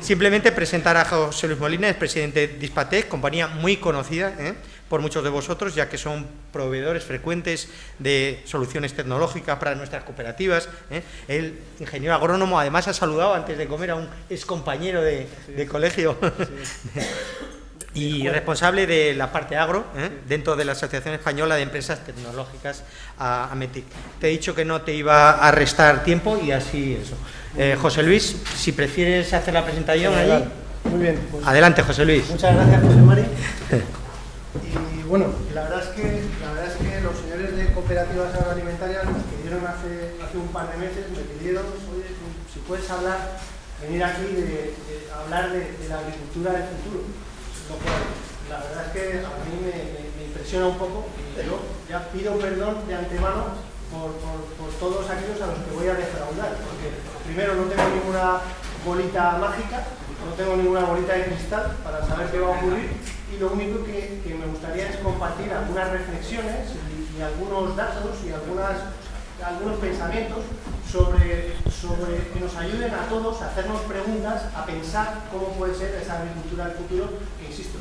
Simplemente presentar a José Luis Molina, es presidente de Hispatec, compañía muy conocida por muchos de vosotros, ya que son proveedores frecuentes de soluciones tecnológicas para nuestras cooperativas. El ingeniero agrónomo además ha saludado antes de comer a un excompañero de colegio. Sí. Y responsable de la parte agro, dentro de la Asociación Española de Empresas Tecnológicas, AMETIC. Te he dicho que no te iba a restar tiempo y así eso. José Luis, si prefieres hacer la presentación allí. Muy bien. Pues, adelante, José Luis. Muchas gracias, José Mari. Y bueno, la verdad es que los señores de Cooperativas Agroalimentarias nos pidieron hace un par de meses, me pidieron, oye, si puedes venir aquí de hablar de la agricultura del futuro. Lo cual, la verdad es que a mí me impresiona un poco, y yo ya pido perdón de antemano por todos aquellos a los que voy a defraudar, porque primero no tengo ninguna bolita mágica, no tengo ninguna bolita de cristal para saber qué va a ocurrir, y lo único que me gustaría es compartir algunas reflexiones y algunos datos y algunos pensamientos sobre que nos ayuden a todos a hacernos preguntas, a pensar cómo puede ser esa agricultura del futuro, que insisto,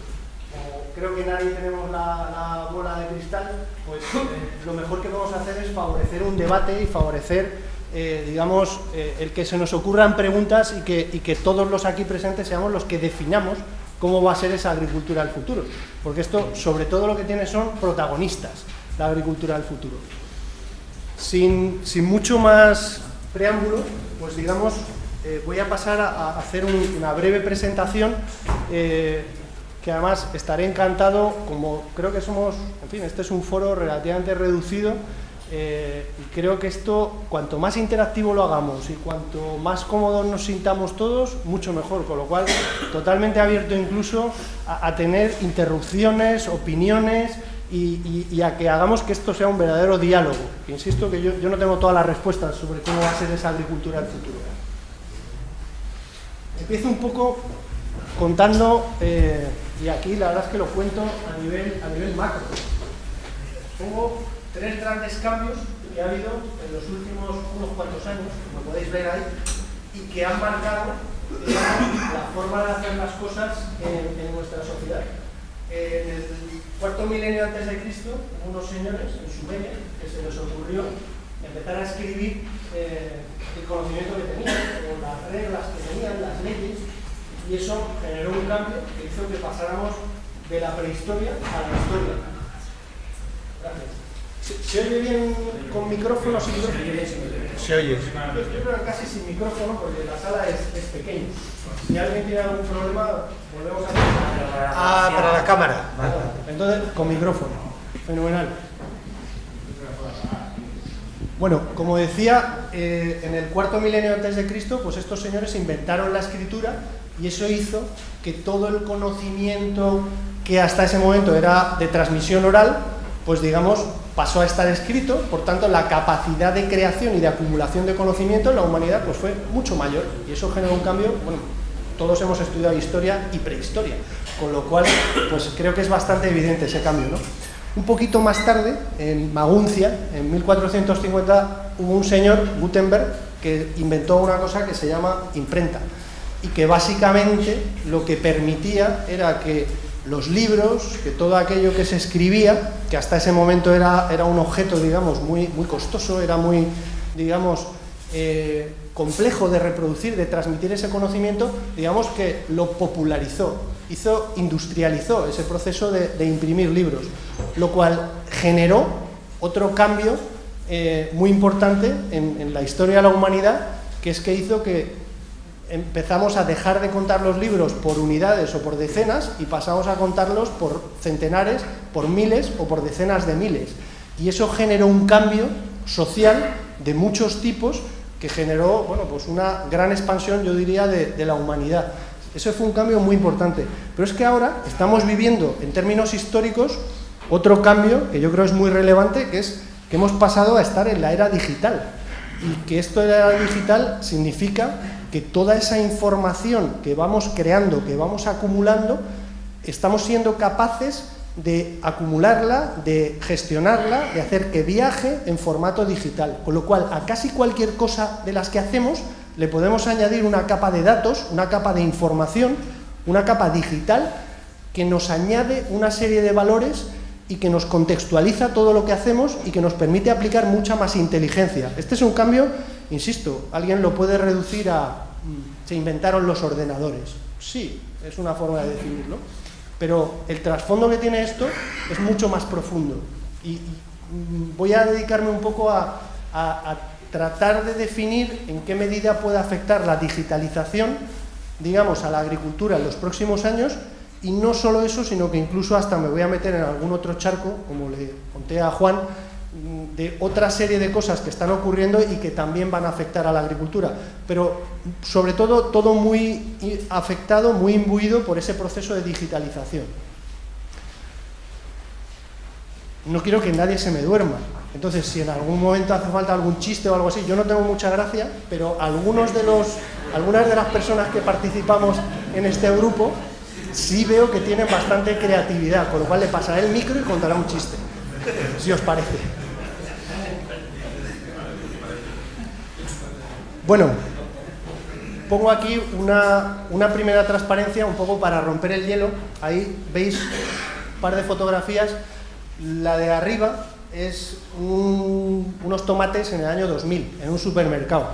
como creo que nadie tenemos la bola de cristal, pues lo mejor que vamos a hacer es favorecer un debate y favorecer, digamos, el que se nos ocurran preguntas y que todos los aquí presentes seamos los que definamos cómo va a ser esa agricultura del futuro, porque esto sobre todo lo que tiene son protagonistas, la agricultura del futuro. Sin mucho más preámbulo, pues digamos, voy a pasar a hacer una breve presentación que además estaré encantado, como creo que somos, en fin, este es un foro relativamente reducido y creo que esto, cuanto más interactivo lo hagamos y cuanto más cómodos nos sintamos todos, mucho mejor, con lo cual totalmente abierto incluso a tener interrupciones, opiniones, y a que hagamos que esto sea un verdadero diálogo. Insisto que yo no tengo todas las respuestas sobre cómo va a ser esa agricultura del futuro. Empiezo un poco contando, y aquí la verdad es que lo cuento a nivel macro. Pongo 3 grandes cambios que ha habido en los últimos unos cuantos años, como podéis ver ahí, y que han marcado la forma de hacer las cosas en nuestra sociedad. En el cuarto milenio antes de Cristo, unos señores en Sumeria que se les ocurrió empezar a escribir el conocimiento que tenían, o las reglas que tenían, las leyes, y eso generó un cambio que hizo que pasáramos de la prehistoria a la historia. Gracias. ¿Se oye bien con micrófono? Se oye. Yo creo que casi sin micrófono porque la sala es pequeña. Si alguien tiene algún problema, volvemos a... para la cámara. Vale. Entonces, con micrófono. Fenomenal. Bueno, como decía, en el cuarto milenio antes de Cristo, pues estos señores inventaron la escritura y eso hizo que todo el conocimiento que hasta ese momento era de transmisión oral, pues digamos, pasó a estar escrito. Por tanto, la capacidad de creación y de acumulación de conocimiento en la humanidad pues fue mucho mayor, y eso generó un cambio. Bueno, todos hemos estudiado historia y prehistoria, con lo cual pues creo que es bastante evidente ese cambio, ¿no? Un poquito más tarde, en Maguncia, en 1450, hubo un señor, Gutenberg, que inventó una cosa que se llama imprenta, y que básicamente lo que permitía era que los libros, que todo aquello que se escribía, que hasta ese momento era un objeto, digamos, muy costoso, era muy, digamos, complejo de reproducir, de transmitir ese conocimiento, digamos que lo popularizó, industrializó ese proceso de imprimir libros, lo cual generó otro cambio muy importante en la historia de la humanidad, que es que hizo que empezamos a dejar de contar los libros por unidades o por decenas y pasamos a contarlos por centenares, por miles o por decenas de miles. Y eso generó un cambio social de muchos tipos que generó, bueno, pues una gran expansión, yo diría, de la humanidad. Eso fue un cambio muy importante. Pero es que ahora estamos viviendo, en términos históricos, otro cambio que yo creo es muy relevante, que es que hemos pasado a estar en la era digital. Y que esto de la era digital significa que toda esa información que vamos creando, que vamos acumulando, estamos siendo capaces de acumularla, de gestionarla, de hacer que viaje en formato digital. Con lo cual, a casi cualquier cosa de las que hacemos, le podemos añadir una capa de datos, una capa de información, una capa digital que nos añade una serie de valores y que nos contextualiza todo lo que hacemos y que nos permite aplicar mucha más inteligencia. Este es un cambio, insisto, alguien lo puede reducir a se inventaron los ordenadores. Sí, es una forma de definirlo, pero el trasfondo que tiene esto es mucho más profundo. Y voy a dedicarme un poco a tratar de definir en qué medida puede afectar la digitalización, digamos, a la agricultura en los próximos años. Y no solo eso, sino que incluso hasta me voy a meter en algún otro charco, como le conté a Juan, de otra serie de cosas que están ocurriendo y que también van a afectar a la agricultura. Pero, sobre todo muy afectado, muy imbuido por ese proceso de digitalización. No quiero que nadie se me duerma. Entonces, si en algún momento hace falta algún chiste o algo así, yo no tengo mucha gracia, pero algunas de las personas que participamos en este grupo sí veo que tienen bastante creatividad, con lo cual le pasaré el micro y contará un chiste, si os parece. Bueno, pongo aquí una primera transparencia un poco para romper el hielo. Ahí veis un par de fotografías. La de arriba es unos tomates en el año 2000, en un supermercado.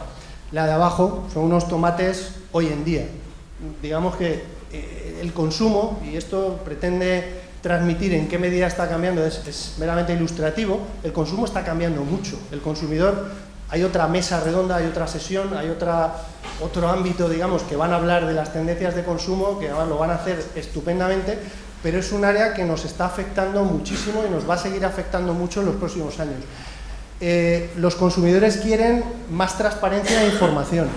La de abajo son unos tomates hoy en día. Digamos que el consumo, y esto pretende transmitir en qué medida está cambiando, es meramente ilustrativo. El consumo está cambiando mucho. El consumidor, hay otra mesa redonda, hay otra sesión, hay otro ámbito, digamos, que van a hablar de las tendencias de consumo, que además lo van a hacer estupendamente, pero es un área que nos está afectando muchísimo y nos va a seguir afectando mucho en los próximos años. Los consumidores quieren más transparencia e información,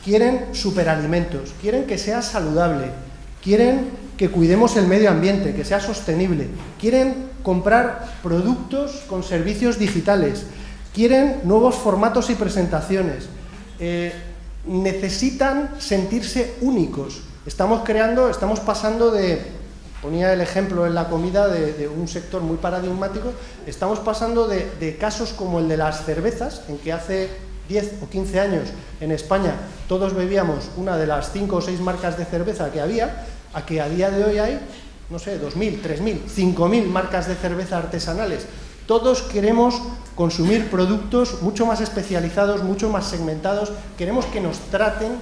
quieren superalimentos, quieren que sea saludable, quieren que cuidemos el medio ambiente, que sea sostenible, quieren comprar productos con servicios digitales, quieren nuevos formatos y presentaciones, necesitan sentirse únicos. Estamos pasando de, ponía el ejemplo en la comida de un sector muy paradigmático, estamos pasando de casos como el de las cervezas, en que hace 10 o 15 años en España todos bebíamos una de las 5 o 6 marcas de cerveza que había, a que a día de hoy hay, no sé, 2.000, 3.000, 5.000 marcas de cerveza artesanales. Todos queremos consumir productos mucho más especializados, mucho más segmentados, queremos que nos traten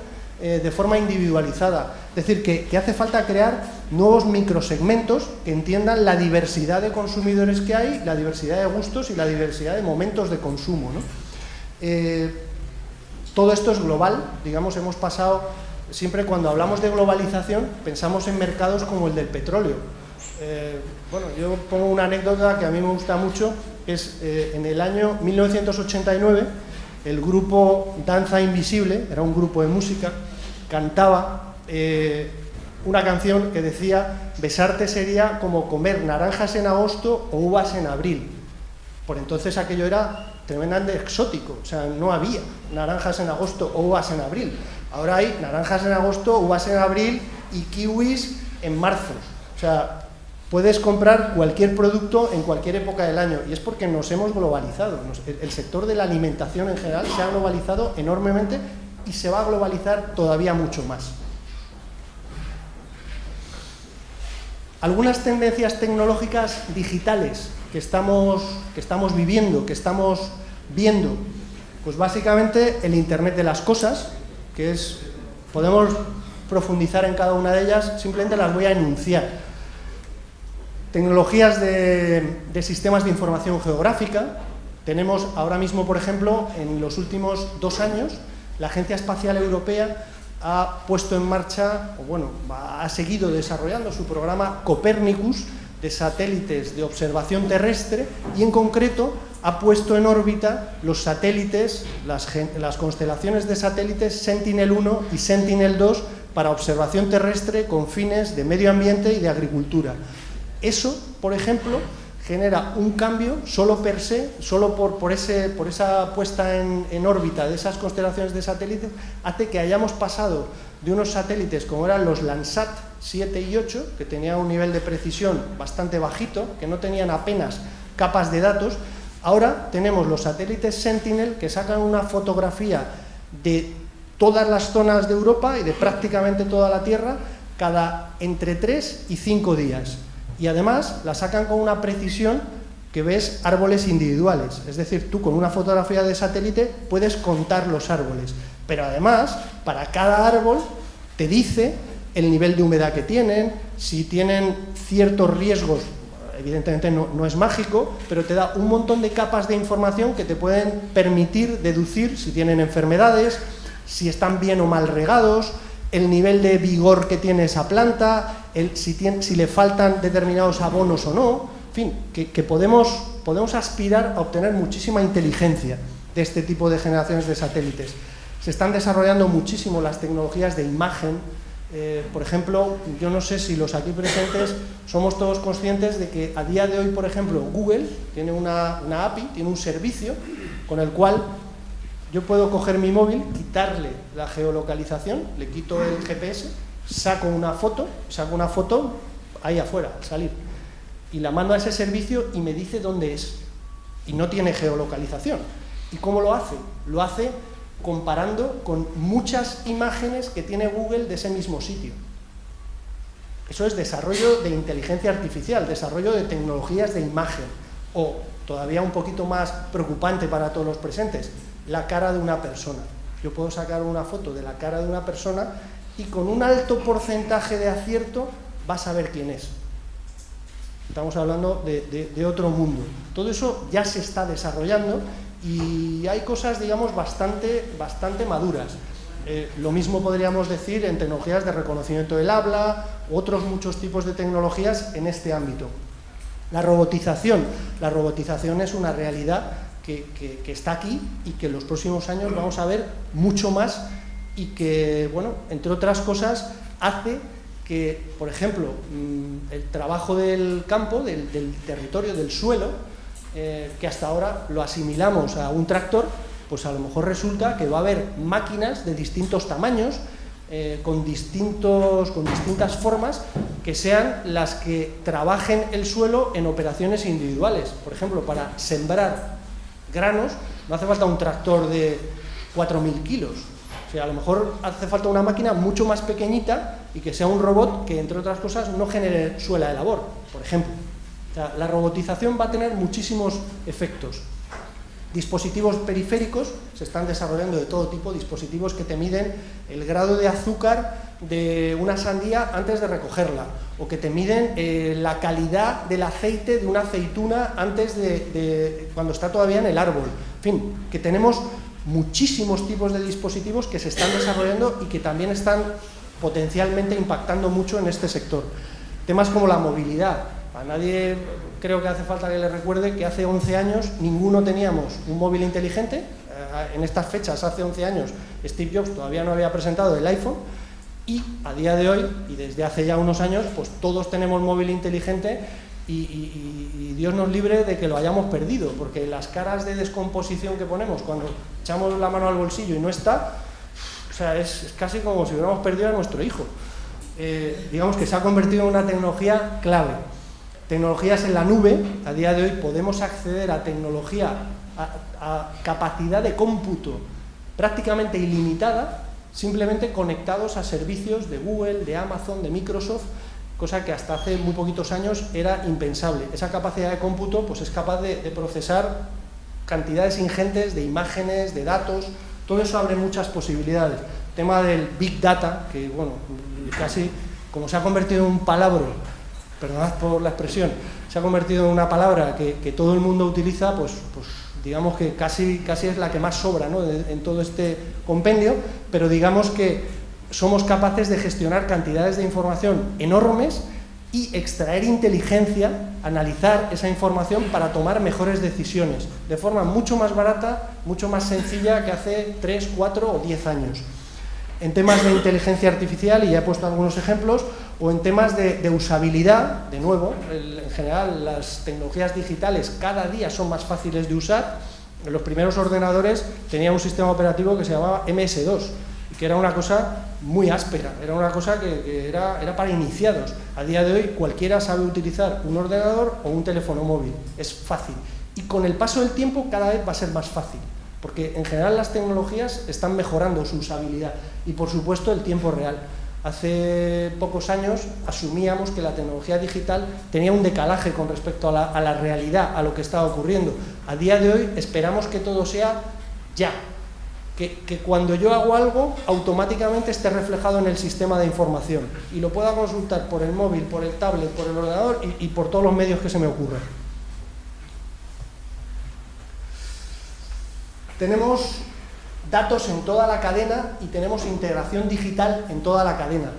de forma individualizada. Es decir, que hace falta crear nuevos microsegmentos que entiendan la diversidad de consumidores que hay, la diversidad de gustos y la diversidad de momentos de consumo, ¿no? Todo esto es global, digamos, hemos pasado, siempre cuando hablamos de globalización, pensamos en mercados como el del petróleo. Bueno, yo pongo una anécdota que a mí me gusta mucho, es en el año 1989, el grupo Danza Invisible, era un grupo de música, cantaba una canción que decía: besarte sería como comer naranjas en agosto o uvas en abril. Por entonces aquello era tremendamente exótico, o sea, no había naranjas en agosto o uvas en abril. Ahora hay naranjas en agosto, uvas en abril y kiwis en marzo. O sea, puedes comprar cualquier producto en cualquier época del año, y es porque nos hemos globalizado. El sector de la alimentación en general se ha globalizado enormemente y se va a globalizar todavía mucho más. Algunas tendencias tecnológicas digitales que estamos viviendo, que estamos viendo, pues básicamente el Internet de las cosas, que es, podemos profundizar en cada una de ellas, simplemente las voy a enunciar. Tecnologías de sistemas de información geográfica. Tenemos ahora mismo, por ejemplo, en los últimos 2 años, la Agencia Espacial Europea ha puesto en marcha, o bueno, ha seguido desarrollando su programa Copernicus, de satélites de observación terrestre, y en concreto ha puesto en órbita los satélites, las constelaciones de satélites Sentinel-1 y Sentinel-2 para observación terrestre con fines de medio ambiente y de agricultura. Eso, por ejemplo, genera un cambio solo per se, solo por esa puesta en órbita de esas constelaciones de satélites, hace que hayamos pasado de unos satélites como eran los Landsat 7 y 8, que tenían un nivel de precisión bastante bajito, que no tenían apenas capas de datos. Ahora tenemos los satélites Sentinel, que sacan una fotografía de todas las zonas de Europa y de prácticamente toda la Tierra cada entre 3 y 5 días. Y además la sacan con una precisión que ves árboles individuales. Es decir, tú con una fotografía de satélite puedes contar los árboles. Pero además, para cada árbol te dice el nivel de humedad que tienen, si tienen ciertos riesgos. Evidentemente no es mágico, pero te da un montón de capas de información que te pueden permitir deducir si tienen enfermedades, si están bien o mal regados, el nivel de vigor que tiene esa planta, si le faltan determinados abonos o no. En fin, que podemos aspirar a obtener muchísima inteligencia de este tipo de generaciones de satélites. Se están desarrollando muchísimo las tecnologías de imagen. Por ejemplo, yo no sé si los aquí presentes somos todos conscientes de que a día de hoy, por ejemplo, Google tiene una API, tiene un servicio con el cual yo puedo coger mi móvil, quitarle la geolocalización, le quito el GPS, saco una foto ahí afuera, al salir, y la mando a ese servicio y me dice dónde es. Y no tiene geolocalización. ¿Y cómo lo hace? Lo hace comparando con muchas imágenes que tiene Google de ese mismo sitio. Eso es desarrollo de inteligencia artificial, desarrollo de tecnologías de imagen, o todavía un poquito más preocupante para todos los presentes, la cara de una persona. Yo puedo sacar una foto de la cara de una persona y con un alto porcentaje de acierto vas a ver quién es. Estamos hablando de otro mundo. Todo eso ya se está desarrollando y hay cosas, digamos, bastante maduras. Lo mismo podríamos decir en tecnologías de reconocimiento del habla, otros muchos tipos de tecnologías en este ámbito. La robotización es una realidad que está aquí y que en los próximos años vamos a ver mucho más y que, bueno, entre otras cosas, hace que, por ejemplo, el trabajo del campo, del territorio, del suelo, que hasta ahora lo asimilamos a un tractor, pues a lo mejor resulta que va a haber máquinas de distintos tamaños, con distintas formas, que sean las que trabajen el suelo en operaciones individuales. Por ejemplo, para sembrar granos no hace falta un tractor de 4.000 kilos. O sea, a lo mejor hace falta una máquina mucho más pequeñita y que sea un robot que, entre otras cosas, no genere suela de labor, por ejemplo. O sea, la robotización va a tener muchísimos efectos. Dispositivos periféricos se están desarrollando de todo tipo, dispositivos que te miden el grado de azúcar de una sandía antes de recogerla, o que te miden la calidad del aceite de una aceituna antes de cuando está todavía en el árbol. En fin, que tenemos muchísimos tipos de dispositivos que se están desarrollando y que también están potencialmente impactando mucho en este sector. Temas como la movilidad. A nadie creo que hace falta que le recuerde que hace 11 años ninguno teníamos un móvil inteligente. En estas fechas, hace 11 años, Steve Jobs todavía no había presentado el iPhone, y a día de hoy, y desde hace ya unos años, pues todos tenemos móvil inteligente y Dios nos libre de que lo hayamos perdido, porque las caras de descomposición que ponemos cuando echamos la mano al bolsillo y no está, o sea, es casi como si hubiéramos perdido a nuestro hijo. Digamos que se ha convertido en una tecnología clave. Tecnologías en la nube. A día de hoy podemos acceder a tecnología, a capacidad de cómputo prácticamente ilimitada, simplemente conectados a servicios de Google, de Amazon, de Microsoft, cosa que hasta hace muy poquitos años era impensable. Esa capacidad de cómputo pues es capaz de procesar cantidades ingentes de imágenes, de datos. Todo eso abre muchas posibilidades. El tema del Big Data, que bueno, casi como se ha convertido en un palabra, perdonad por la expresión, se ha convertido en una palabra que todo el mundo utiliza, pues digamos que casi es la que más sobra, ¿no?, en todo este compendio, pero digamos que somos capaces de gestionar cantidades de información enormes y extraer inteligencia, analizar esa información para tomar mejores decisiones, de forma mucho más barata, mucho más sencilla que hace 3, 4 o 10 años. En temas de inteligencia artificial, y ya he puesto algunos ejemplos, o en temas de usabilidad, de nuevo, en general las tecnologías digitales cada día son más fáciles de usar. En los primeros ordenadores tenía un sistema operativo que se llamaba MS2, que era una cosa muy áspera, era una cosa que era para iniciados. A día de hoy cualquiera sabe utilizar un ordenador o un teléfono móvil, es fácil. Y con el paso del tiempo cada vez va a ser más fácil, porque en general las tecnologías están mejorando su usabilidad y, por supuesto, el tiempo real. Hace pocos años asumíamos que la tecnología digital tenía un decalaje con respecto a la realidad, a lo que estaba ocurriendo. A día de hoy esperamos que todo sea ya, que cuando yo hago algo automáticamente esté reflejado en el sistema de información y lo pueda consultar por el móvil, por el tablet, por el ordenador y por todos los medios que se me ocurran. Tenemos datos en toda la cadena y tenemos integración digital en toda la cadena.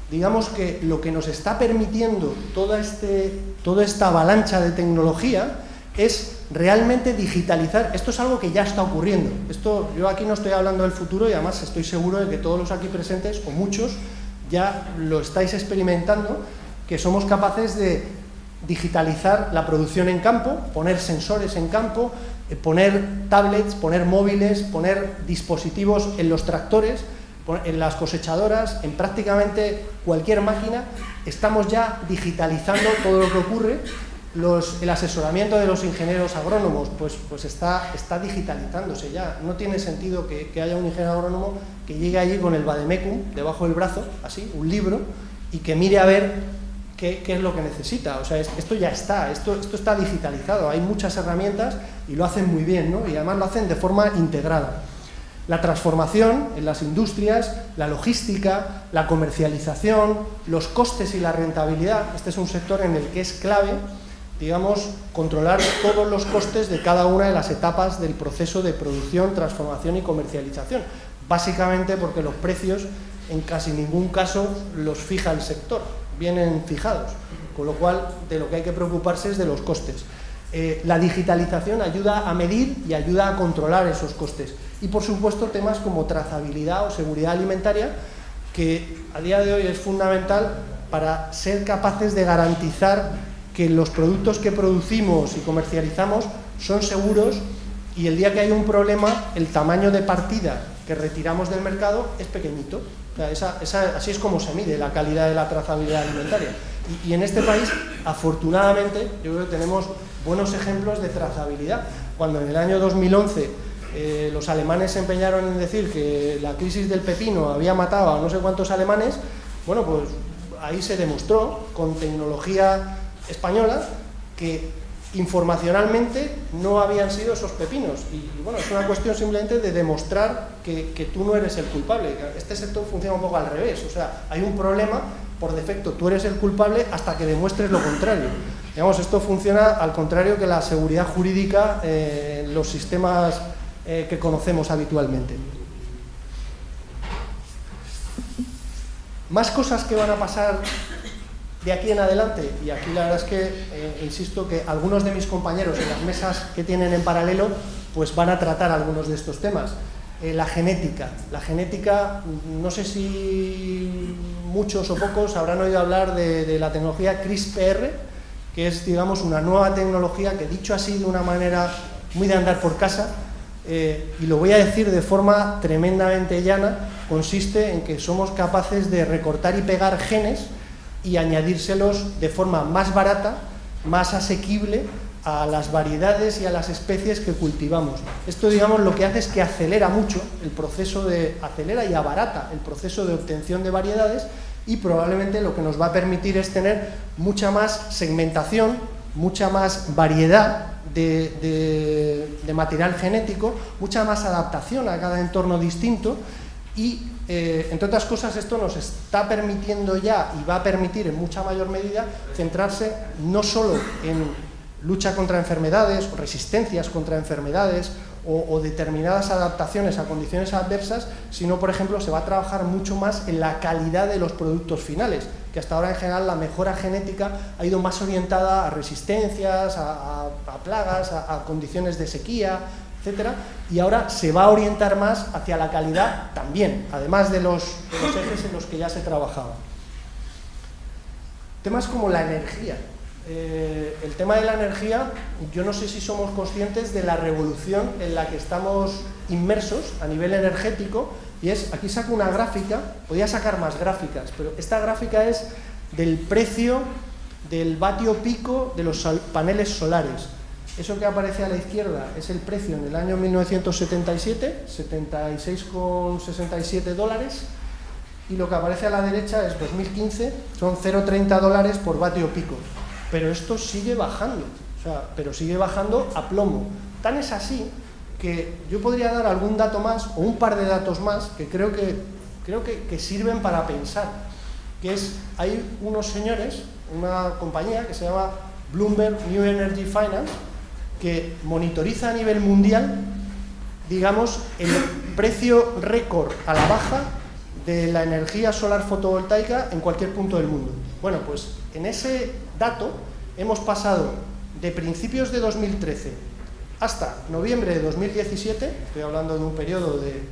Digamos que lo que nos está permitiendo toda esta avalancha de tecnología es realmente digitalizar. Esto es algo que ya está ocurriendo. Yo aquí no estoy hablando del futuro y además estoy seguro de que todos los aquí presentes, o muchos, ya lo estáis experimentando, que somos capaces de digitalizar la producción en campo, poner sensores en campo, poner tablets, poner móviles, poner dispositivos en los tractores, en las cosechadoras, en prácticamente cualquier máquina. Estamos ya digitalizando todo lo que ocurre. El asesoramiento de los ingenieros agrónomos pues está digitalizándose ya. No tiene sentido que haya un ingeniero agrónomo que llegue allí con el vademecum debajo del brazo, así, un libro, y que mire a ver qué es lo que necesita. O sea, esto ya está, esto está digitalizado. Hay muchas herramientas y lo hacen muy bien, ¿no? Y además lo hacen de forma integrada. La transformación en las industrias, la logística, la comercialización, los costes y la rentabilidad. Este es un sector en el que es clave, digamos, controlar todos los costes de cada una de las etapas del proceso de producción, transformación y comercialización. Básicamente porque los precios en casi ningún caso los fija el sector, vienen fijados, con lo cual de lo que hay que preocuparse es de los costes. La digitalización ayuda a medir y ayuda a controlar esos costes. Y por supuesto temas como trazabilidad o seguridad alimentaria, que a día de hoy es fundamental para ser capaces de garantizar que los productos que producimos y comercializamos son seguros y el día que hay un problema, el tamaño de partida que retiramos del mercado es pequeñito. O sea, así es como se mide la calidad de la trazabilidad alimentaria. Y en este país, afortunadamente, yo creo que tenemos buenos ejemplos de trazabilidad. Cuando en el año 2011 los alemanes se empeñaron en decir que la crisis del pepino había matado a no sé cuántos alemanes, bueno, pues ahí se demostró con tecnología española que informacionalmente no habían sido esos pepinos y bueno, es una cuestión simplemente de demostrar que tú no eres el culpable. Este sector funciona un poco al revés, o sea, hay un problema, por defecto tú eres el culpable hasta que demuestres lo contrario. Digamos, esto funciona al contrario que la seguridad jurídica en los sistemas que conocemos habitualmente. Más cosas que van a pasar de aquí en adelante, y aquí la verdad es que insisto que algunos de mis compañeros en las mesas que tienen en paralelo pues van a tratar algunos de estos temas. La genética, no sé si muchos o pocos habrán oído hablar de la tecnología CRISPR, que es, digamos, una nueva tecnología que, dicho así de una manera muy de andar por casa, y lo voy a decir de forma tremendamente llana, consiste en que somos capaces de recortar y pegar genes y añadírselos de forma más barata, más asequible a las variedades y a las especies que cultivamos. Esto, digamos, lo que hace es que acelera mucho el proceso acelera y abarata el proceso de obtención de variedades y probablemente lo que nos va a permitir es tener mucha más segmentación, mucha más variedad de material genético, mucha más adaptación a cada entorno distinto y entre otras cosas, esto nos está permitiendo ya y va a permitir en mucha mayor medida centrarse no solo en lucha contra enfermedades, o resistencias contra enfermedades o determinadas adaptaciones a condiciones adversas, sino, por ejemplo, se va a trabajar mucho más en la calidad de los productos finales, que hasta ahora en general la mejora genética ha ido más orientada a resistencias, a plagas, a condiciones de sequía, etcétera, y ahora se va a orientar más hacia la calidad también, además de los ejes en los que ya se trabajaba. Temas como la energía. El tema de la energía, yo no sé si somos conscientes de la revolución en la que estamos inmersos a nivel energético, y es, aquí saco una gráfica, podía sacar más gráficas, pero esta gráfica es del precio del vatio pico de los paneles solares. Eso que aparece a la izquierda es el precio en el año 1977, 76,67 dólares, y lo que aparece a la derecha es 2015, son 0,30 dólares por vatio pico. Pero esto sigue bajando, pero sigue bajando a plomo. Tan es así que yo podría dar algún dato más, o un par de datos más, que creo que sirven para pensar. Que es, hay unos señores, una compañía que se llama Bloomberg New Energy Finance, que monitoriza a nivel mundial, digamos, el precio récord a la baja de la energía solar fotovoltaica en cualquier punto del mundo. Bueno, pues en ese dato hemos pasado de principios de 2013 hasta noviembre de 2017, estoy hablando de un periodo de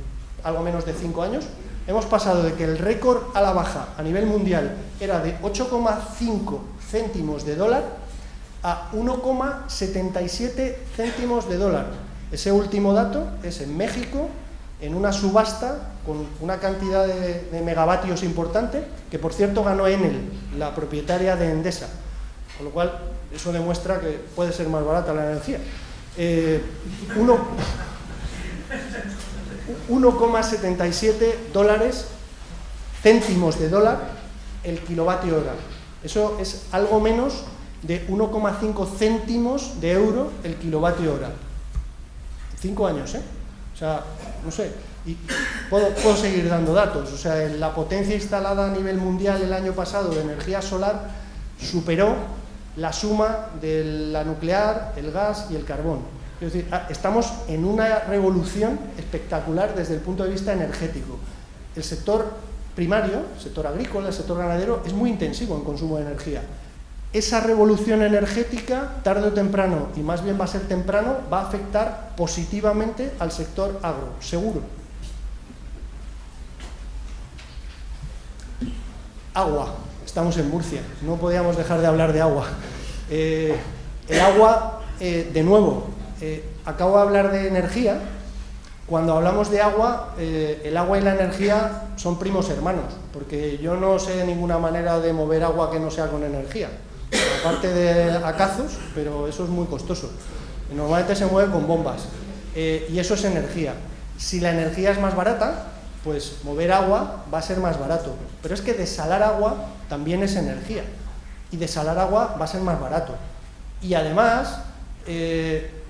algo menos de 5 años, hemos pasado de que el récord a la baja a nivel mundial era de 8,5 céntimos de dólar a 1,77 céntimos de dólar. Ese último dato es en México, en una subasta con una cantidad de megavatios importante, que por cierto ganó Enel, la propietaria de Endesa, con lo cual eso demuestra que puede ser más barata la energía. 1,77 dólares, céntimos de dólar, el kilovatio hora. Eso es algo menos de 1,5 céntimos de euro el kilovatio hora. 5 años, ¿eh? O sea, no sé, y puedo seguir dando datos. O sea, la potencia instalada a nivel mundial el año pasado de energía solar superó la suma de la nuclear, el gas y el carbón. Es decir, estamos en una revolución espectacular desde el punto de vista energético. El sector primario, el sector agrícola, el sector ganadero, es muy intensivo en consumo de energía. Esa revolución energética, tarde o temprano, y más bien va a ser temprano, va a afectar positivamente al sector agro, seguro. Agua. Estamos en Murcia, no podíamos dejar de hablar de agua. El agua, de nuevo, acabo de hablar de energía. Cuando hablamos de agua, el agua y la energía son primos hermanos, porque yo no sé de ninguna manera de mover agua que no sea con energía. Aparte de acazos, pero eso es muy costoso. Normalmente se mueve con bombas, y eso es energía. Si la energía es más barata, pues mover agua va a ser más barato. Pero es que desalar agua también es energía, y desalar agua va a ser más barato. Y además,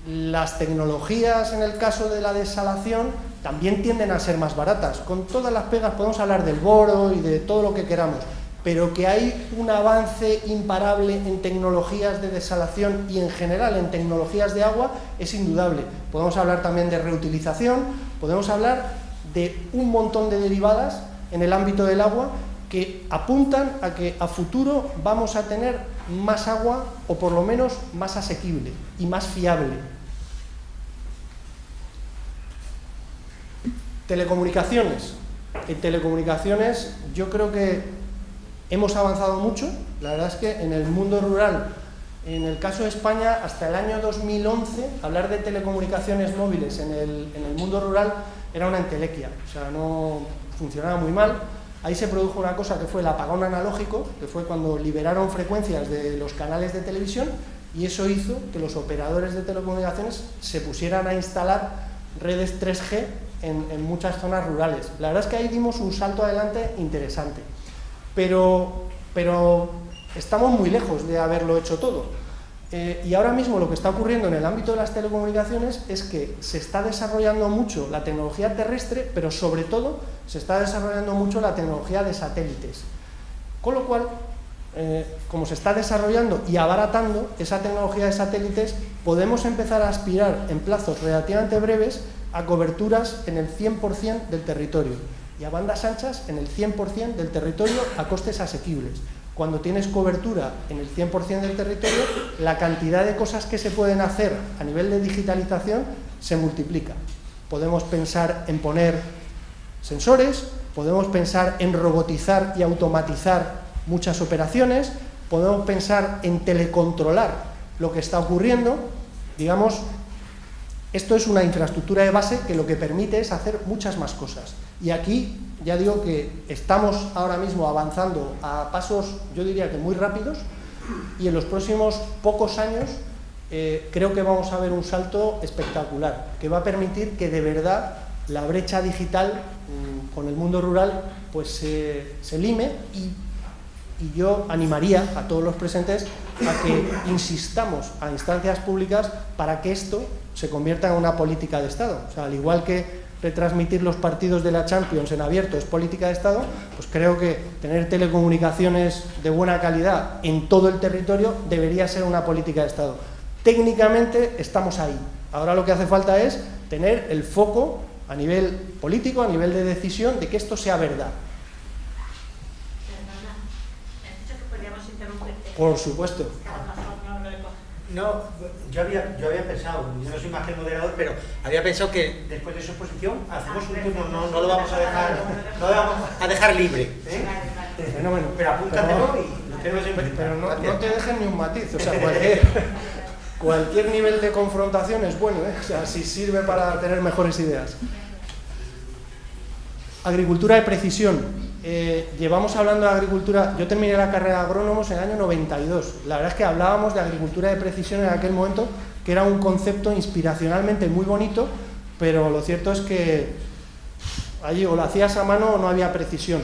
las tecnologías en el caso de la desalación también tienden a ser más baratas. Con todas las pegas podemos hablar del boro y de todo lo que queramos, pero que hay un avance imparable en tecnologías de desalación y en general en tecnologías de agua es indudable. Podemos hablar también de reutilización, podemos hablar de un montón de derivadas en el ámbito del agua que apuntan a que a futuro vamos a tener más agua, o por lo menos más asequible y más fiable. Telecomunicaciones. En telecomunicaciones yo creo que hemos avanzado mucho. La verdad es que en el mundo rural, en el caso de España, hasta el año 2011, hablar de telecomunicaciones móviles en el mundo rural era una entelequia, o sea, no funcionaba muy mal. Ahí se produjo una cosa que fue el apagón analógico, que fue cuando liberaron frecuencias de los canales de televisión, y eso hizo que los operadores de telecomunicaciones se pusieran a instalar redes 3G en muchas zonas rurales. La verdad es que ahí dimos un salto adelante interesante, pero estamos muy lejos de haberlo hecho todo. Y ahora mismo lo que está ocurriendo en el ámbito de las telecomunicaciones es que se está desarrollando mucho la tecnología terrestre, pero sobre todo se está desarrollando mucho la tecnología de satélites. Con lo cual, como se está desarrollando y abaratando esa tecnología de satélites, podemos empezar a aspirar en plazos relativamente breves a coberturas en el 100% del territorio y a bandas anchas en el 100% del territorio a costes asequibles. Cuando tienes cobertura en el 100% del territorio, la cantidad de cosas que se pueden hacer a nivel de digitalización se multiplica. Podemos pensar en poner sensores, podemos pensar en robotizar y automatizar muchas operaciones, podemos pensar en telecontrolar lo que está ocurriendo. Digamos, esto es una infraestructura de base que lo que permite es hacer muchas más cosas. Y aquí ya digo que estamos ahora mismo avanzando a pasos, yo diría que muy rápidos, y en los próximos pocos años creo que vamos a ver un salto espectacular, que va a permitir que de verdad la brecha digital con el mundo rural pues se lime, y yo animaría a todos los presentes a que insistamos a instancias públicas para que esto se convierta en una política de Estado. O sea, al igual que retransmitir los partidos de la Champions en abierto es política de Estado, pues creo que tener telecomunicaciones de buena calidad en todo el territorio debería ser una política de Estado. Técnicamente estamos ahí. Ahora lo que hace falta es tener el foco a nivel político, a nivel de decisión, de que esto sea verdad. Por supuesto. No, yo había pensado, yo no soy más que el moderador, pero había pensado que después de su exposición hacemos un turno, no lo vamos a dejar libre. Fenómeno. Pero apúntatelo y lo tenemos en cuenta. Pero no te dejen ni un matiz, o sea, cualquier nivel de confrontación es bueno, o sea, si sirve para tener mejores ideas. Agricultura de precisión. Llevamos hablando de agricultura, yo terminé la carrera de agrónomos en el año 92. La verdad es que hablábamos de agricultura de precisión en aquel momento, que era un concepto inspiracionalmente muy bonito, pero lo cierto es que allí o lo hacías a mano o no había precisión.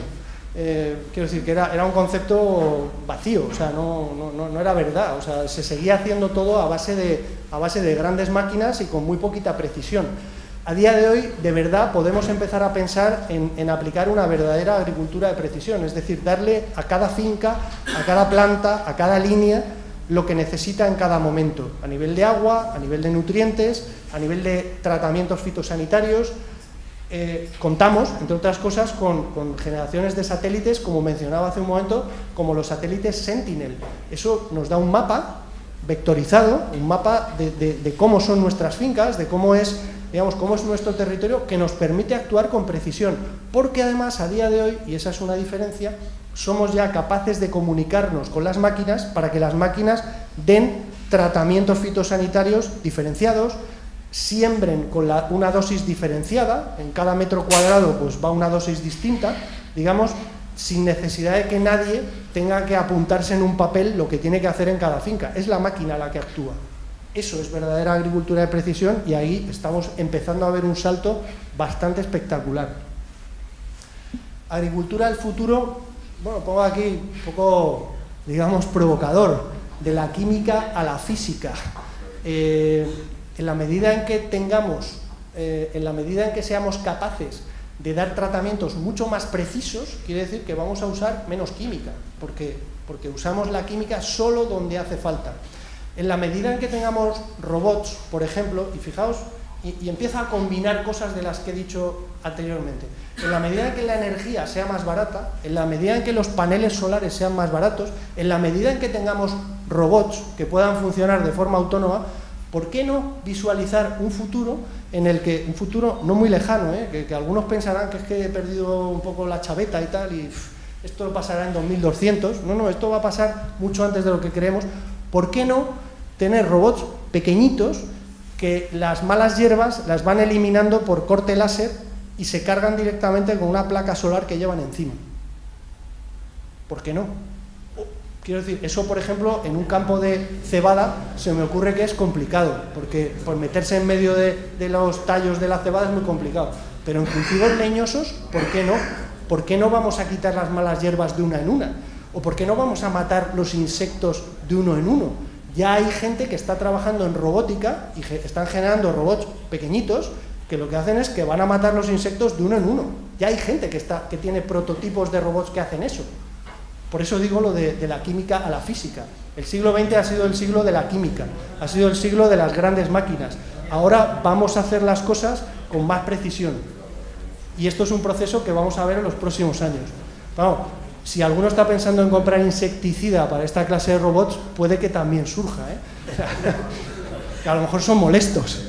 Quiero decir que era un concepto vacío, o sea, no era verdad, o sea, se seguía haciendo todo a base de grandes máquinas y con muy poquita precisión. A día de hoy, de verdad, podemos empezar a pensar en aplicar una verdadera agricultura de precisión, es decir, darle a cada finca, a cada planta, a cada línea, lo que necesita en cada momento, a nivel de agua, a nivel de nutrientes, a nivel de tratamientos fitosanitarios. Contamos, entre otras cosas, con generaciones de satélites, como mencionaba hace un momento, como los satélites Sentinel. Eso nos da un mapa vectorizado, un mapa de cómo son nuestras fincas, de cómo es, digamos, cómo es nuestro territorio, que nos permite actuar con precisión, porque además a día de hoy, y esa es una diferencia, somos ya capaces de comunicarnos con las máquinas para que las máquinas den tratamientos fitosanitarios diferenciados, siembren con una dosis diferenciada, en cada metro cuadrado pues va una dosis distinta, digamos, sin necesidad de que nadie tenga que apuntarse en un papel lo que tiene que hacer en cada finca, es la máquina la que actúa. Eso es verdadera agricultura de precisión y ahí estamos empezando a ver un salto bastante espectacular. Agricultura del futuro, bueno, pongo aquí un poco, digamos, provocador, de la química a la física. En la medida en que tengamos, en la medida en que seamos capaces de dar tratamientos mucho más precisos, quiere decir que vamos a usar menos química, porque usamos la química solo donde hace falta. En la medida en que tengamos robots, por ejemplo, y fijaos, y empieza a combinar cosas de las que he dicho anteriormente, en la medida en que la energía sea más barata, en la medida en que los paneles solares sean más baratos, en la medida en que tengamos robots que puedan funcionar de forma autónoma, ¿por qué no visualizar un futuro en el que, un futuro no muy lejano, que algunos pensarán que es que he perdido un poco la chaveta y tal, y esto pasará en 2200, no, esto va a pasar mucho antes de lo que creemos. ¿Por qué no tener robots pequeñitos que las malas hierbas las van eliminando por corte láser y se cargan directamente con una placa solar que llevan encima? ¿Por qué no? Quiero decir, eso por ejemplo en un campo de cebada se me ocurre que es complicado, porque por meterse en medio de los tallos de la cebada es muy complicado, pero en cultivos leñosos, ¿por qué no? ¿Por qué no vamos a quitar las malas hierbas de una en una? ¿O por qué no vamos a matar los insectos de uno en uno? Ya hay gente que está trabajando en robótica y están generando robots pequeñitos que lo que hacen es que van a matar los insectos de uno en uno. Ya hay gente que tiene prototipos de robots que hacen eso. Por eso digo lo de la química a la física. El siglo XX ha sido el siglo de la química, ha sido el siglo de las grandes máquinas. Ahora vamos a hacer las cosas con más precisión. Y esto es un proceso que vamos a ver en los próximos años. Vamos, si alguno está pensando en comprar insecticida para esta clase de robots, puede que también surja, que a lo mejor son molestos.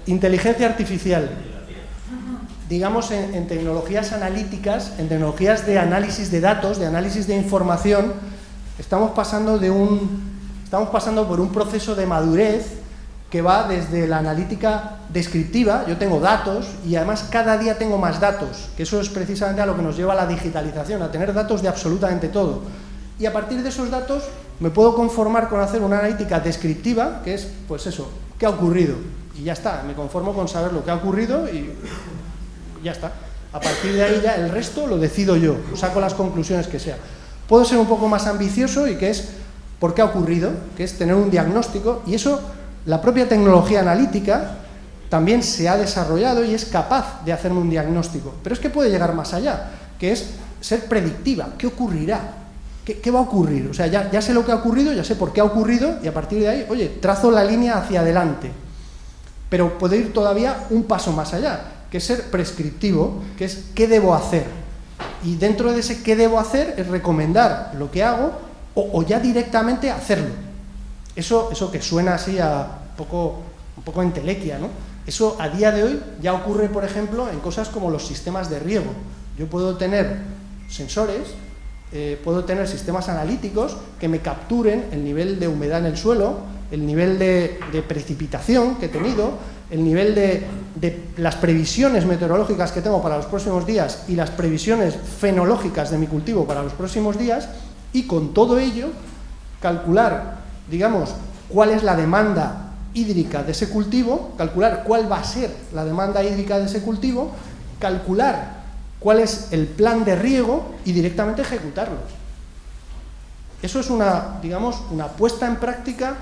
Inteligencia artificial. Digamos, en tecnologías analíticas, en tecnologías de análisis de datos, de análisis de información, estamos pasando por un proceso de madurez que va desde la analítica descriptiva. Yo tengo datos y además cada día tengo más datos, que eso es precisamente a lo que nos lleva a la digitalización, a tener datos de absolutamente todo. y a partir de esos datos me puedo conformar con hacer una analítica descriptiva, que es, pues eso, ¿qué ha ocurrido? Y ya está, me conformo con saber lo que ha ocurrido y ya está. A partir de ahí ya el resto lo decido yo, saco las conclusiones que sea. Puedo ser un poco más ambicioso y que es ¿por qué ha ocurrido? Que es tener un diagnóstico, y eso la propia tecnología analítica también se ha desarrollado y es capaz de hacerme un diagnóstico. Pero es que puede llegar más allá, que es ser predictiva. ¿Qué ocurrirá? ¿Qué va a ocurrir? O sea, ya sé lo que ha ocurrido, ya sé por qué ha ocurrido, y a partir de ahí, oye, trazo la línea hacia adelante. Pero puede ir todavía un paso más allá, que es ser prescriptivo, que es ¿qué debo hacer? Y dentro de ese ¿qué debo hacer? Es recomendar lo que hago o ya directamente hacerlo. Eso que suena así a un poco entelequia, ¿no? Eso a día de hoy ya ocurre, por ejemplo, en cosas como los sistemas de riego. Yo puedo tener sensores, puedo tener sistemas analíticos que me capturen el nivel de humedad en el suelo, el nivel de precipitación que he tenido, el nivel de las previsiones meteorológicas que tengo para los próximos días y las previsiones fenológicas de mi cultivo para los próximos días, y con todo ello calcular, digamos, cuál es la demanda hídrica de ese cultivo, calcular cuál va a ser la demanda hídrica de ese cultivo, calcular cuál es el plan de riego y directamente ejecutarlo. Eso es una puesta en práctica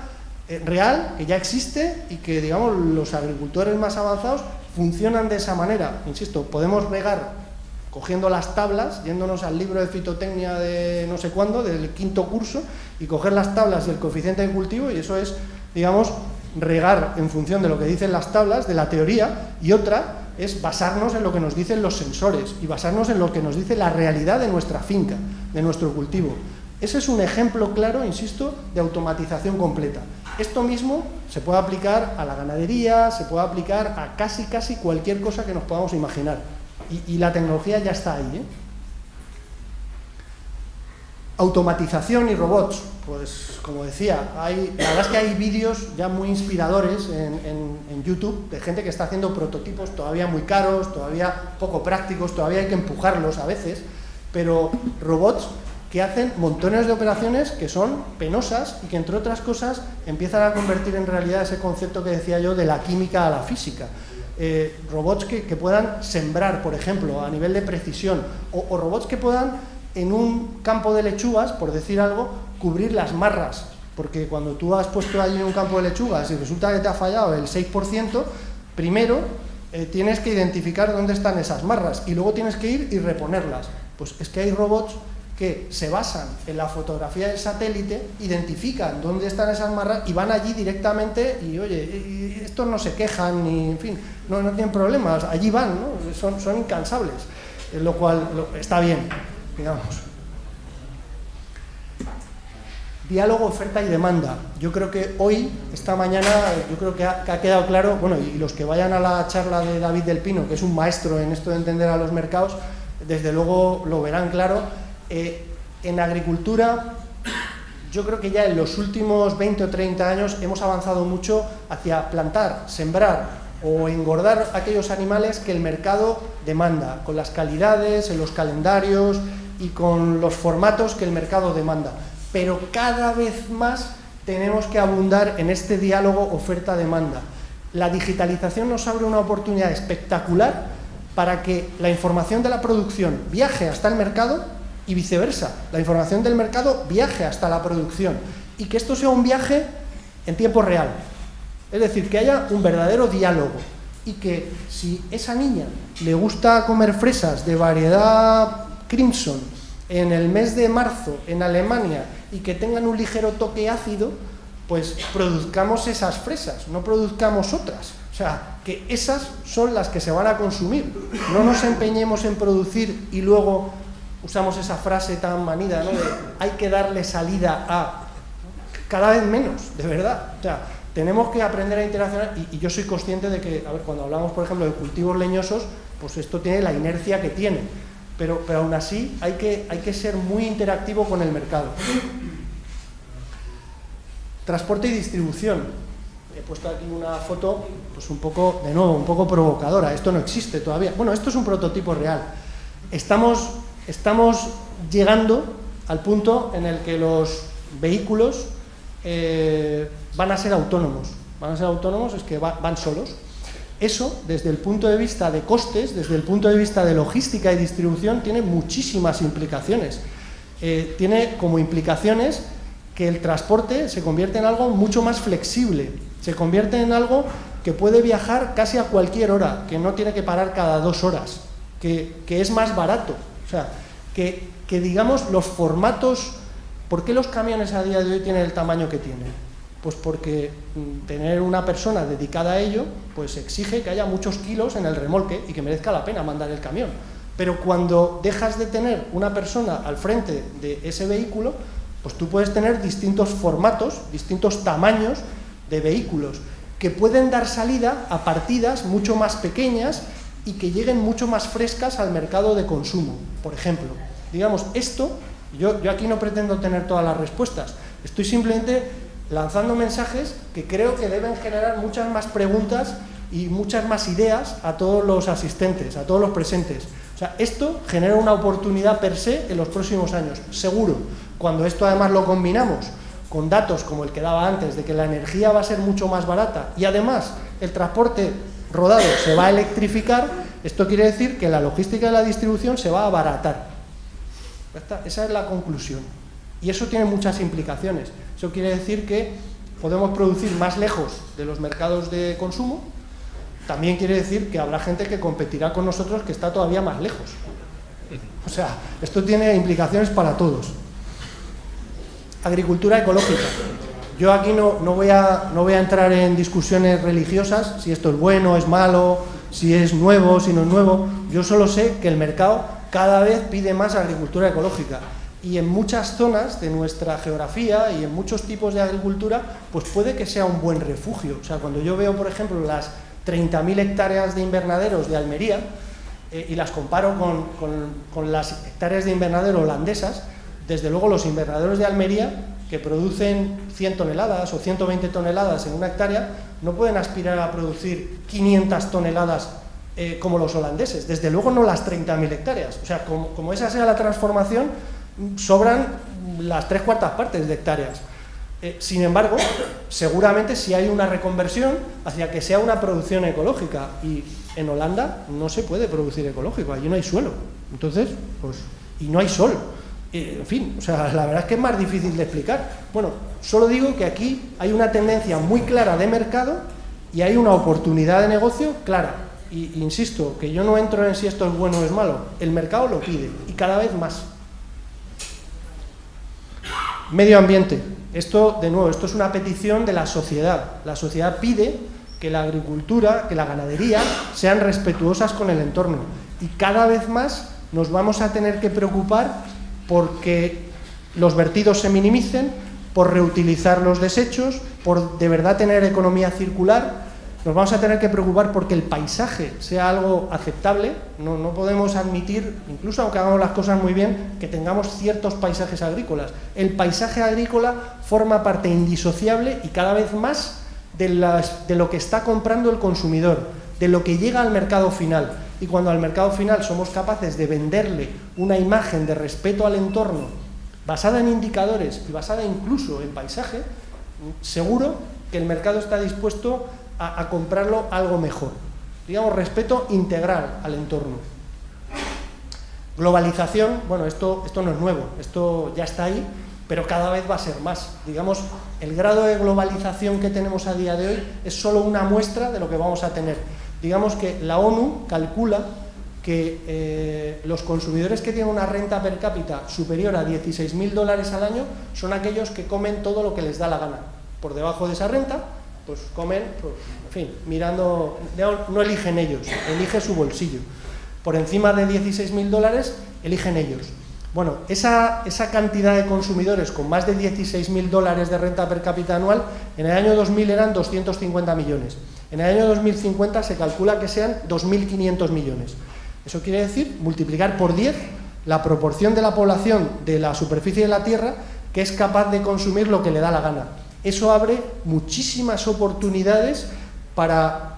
real, que ya existe y que, digamos, los agricultores más avanzados funcionan de esa manera. Insisto, podemos regar cogiendo las tablas, yéndonos al libro de fitotecnia de no sé cuándo, del 5º curso, y coger las tablas y el coeficiente de cultivo, y eso es, digamos, regar en función de lo que dicen las tablas, de la teoría, y otra es basarnos en lo que nos dicen los sensores y basarnos en lo que nos dice la realidad de nuestra finca, de nuestro cultivo. Ese es un ejemplo claro, insisto, de automatización completa. Esto mismo se puede aplicar a la ganadería, se puede aplicar a casi cualquier cosa que nos podamos imaginar. Y la tecnología ya está ahí, ¿eh? Automatización y robots. Pues, como decía, la verdad es que hay vídeos ya muy inspiradores en YouTube de gente que está haciendo prototipos todavía muy caros, todavía poco prácticos, todavía hay que empujarlos a veces, pero robots que hacen montones de operaciones que son penosas y que, entre otras cosas, empiezan a convertir en realidad ese concepto que decía yo de la química a la física. Robots que puedan sembrar, por ejemplo, a nivel de precisión, o robots que puedan, en un campo de lechugas, por decir algo, cubrir las marras, porque cuando tú has puesto allí un campo de lechugas y resulta que te ha fallado el 6%, primero tienes que identificar dónde están esas marras y luego tienes que ir y reponerlas. Pues es que hay robots que se basan en la fotografía del satélite, identifican dónde están esas marras y van allí directamente y, oye, estos no se quejan, ni, en fin, no tienen problemas, allí van, ¿no? Son incansables, lo cual está bien, digamos. Diálogo, oferta y demanda. Yo creo que hoy, esta mañana, yo creo que ha quedado claro, bueno, y los que vayan a la charla de David del Pino, que es un maestro en esto de entender a los mercados, desde luego lo verán claro. En agricultura, yo creo que ya en los últimos 20 o 30 años hemos avanzado mucho hacia plantar, sembrar o engordar aquellos animales que el mercado demanda, con las calidades, en los calendarios y con los formatos que el mercado demanda. Pero cada vez más tenemos que abundar en este diálogo oferta-demanda. La digitalización nos abre una oportunidad espectacular para que la información de la producción viaje hasta el mercado y viceversa, la información del mercado viaje hasta la producción y que esto sea un viaje en tiempo real. Es decir, que haya un verdadero diálogo y que si esa niña le gusta comer fresas de variedad Crimson en el mes de marzo en Alemania y que tengan un ligero toque ácido, pues produzcamos esas fresas, no produzcamos otras. O sea, que esas son las que se van a consumir. No nos empeñemos en producir y luego usamos esa frase tan manida, ¿no? De hay que darle salida a... Cada vez menos, de verdad. O sea, tenemos que aprender a interaccionar y yo soy consciente de que, a ver, cuando hablamos, por ejemplo, de cultivos leñosos, pues esto tiene la inercia que tiene. Pero aún así hay que ser muy interactivo con el mercado. Transporte y distribución. He puesto aquí una foto, pues un poco, de nuevo, un poco provocadora. Esto no existe todavía. Bueno, esto es un prototipo real. Estamos llegando al punto en el que los vehículos van a ser autónomos. Van a ser autónomos, es que van solos. Eso, desde el punto de vista de costes, desde el punto de vista de logística y distribución, tiene muchísimas implicaciones. Tiene como implicaciones que el transporte se convierte en algo mucho más flexible, se convierte en algo que puede viajar casi a cualquier hora, que no tiene que parar cada 2 horas, que es más barato. O sea, que digamos los formatos. ¿Por qué los camiones a día de hoy tienen el tamaño que tienen? Pues porque tener una persona dedicada a ello pues exige que haya muchos kilos en el remolque y que merezca la pena mandar el camión. Pero cuando dejas de tener una persona al frente de ese vehículo, pues tú puedes tener distintos formatos, distintos tamaños de vehículos que pueden dar salida a partidas mucho más pequeñas y que lleguen mucho más frescas al mercado de consumo. Por ejemplo, digamos, esto, yo aquí no pretendo tener todas las respuestas, estoy simplemente lanzando mensajes que creo que deben generar muchas más preguntas y muchas más ideas a todos los asistentes, a todos los presentes. O sea, esto genera una oportunidad per se en los próximos años, seguro. Cuando esto además lo combinamos con datos como el que daba antes, de que la energía va a ser mucho más barata y además el transporte rodado se va a electrificar, esto quiere decir que la logística y la distribución se va a abaratar. Esa es la conclusión. Y eso tiene muchas implicaciones. Eso quiere decir que podemos producir más lejos de los mercados de consumo. También quiere decir que habrá gente que competirá con nosotros que está todavía más lejos. O sea, esto tiene implicaciones para todos. Agricultura ecológica. Yo aquí no voy a entrar en discusiones religiosas, si esto es bueno, es malo, si es nuevo, si no es nuevo. Yo solo sé que el mercado cada vez pide más agricultura ecológica. Y en muchas zonas de nuestra geografía y en muchos tipos de agricultura, pues puede que sea un buen refugio. O sea, cuando yo veo, por ejemplo, las 30.000 hectáreas de invernaderos de Almería y las comparo con las hectáreas de invernadero holandesas, desde luego los invernaderos de Almería, que producen 100 toneladas o 120 toneladas en una hectárea, no pueden aspirar a producir 500 toneladas como los holandeses. Desde luego no las 30.000 hectáreas. O sea, como esa sea la transformación, sobran las 3/4 partes de hectáreas. Sin embargo, seguramente si hay una reconversión hacia que sea una producción ecológica, y en Holanda no se puede producir ecológico, allí no hay suelo, entonces, pues, y no hay sol. En fin, o sea, la verdad es que es más difícil de explicar. Bueno, solo digo que aquí hay una tendencia muy clara de mercado y hay una oportunidad de negocio clara. Y insisto, que yo no entro en si esto es bueno o es malo, el mercado lo pide y cada vez más. Medio ambiente. Esto, de nuevo, esto es una petición de la sociedad. La sociedad pide que la agricultura, que la ganadería sean respetuosas con el entorno. Y cada vez más nos vamos a tener que preocupar porque los vertidos se minimicen, por reutilizar los desechos, por de verdad tener economía circular. Nos vamos a tener que preocupar porque el paisaje sea algo aceptable. No podemos admitir, incluso aunque hagamos las cosas muy bien, que tengamos ciertos paisajes agrícolas. El paisaje agrícola forma parte indisociable y cada vez más de lo que está comprando el consumidor, de lo que llega al mercado final. Y cuando al mercado final somos capaces de venderle una imagen de respeto al entorno basada en indicadores y basada incluso en paisaje, seguro que el mercado está dispuesto a comprarlo algo mejor. Digamos, respeto integral al entorno. Globalización, bueno, esto no es nuevo, esto ya está ahí, pero cada vez va a ser más. Digamos, el grado de globalización que tenemos a día de hoy es solo una muestra de lo que vamos a tener. Digamos que la ONU calcula que los consumidores que tienen una renta per cápita superior a $16.000 al año son aquellos que comen todo lo que les da la gana. Por debajo de esa renta, pues comen, pues, en fin, mirando, no eligen ellos, elige su bolsillo. Por encima de $16.000 eligen ellos. Bueno, esa cantidad de consumidores con más de $16.000 de renta per cápita anual, en el año 2000 eran 250 millones. En el año 2050 se calcula que sean 2.500 millones. Eso quiere decir multiplicar por 10 la proporción de la población de la superficie de la Tierra que es capaz de consumir lo que le da la gana. Eso abre muchísimas oportunidades para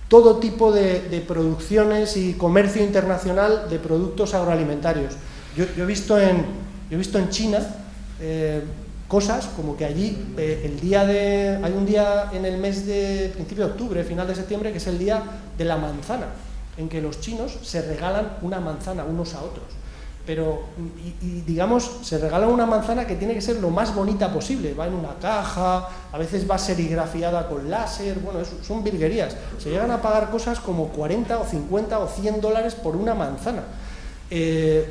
todo tipo de producciones y comercio internacional de productos agroalimentarios. Yo he visto en Yo he visto en China cosas como que allí hay un día en el mes de principio de octubre, final de septiembre, que es el día de la manzana, en que los chinos se regalan una manzana unos a otros. Pero, digamos, se regalan una manzana que tiene que ser lo más bonita posible, va en una caja, a veces va serigrafiada con láser, bueno, son virguerías. Se llegan a pagar cosas como 40 o 50 o 100 dólares por una manzana.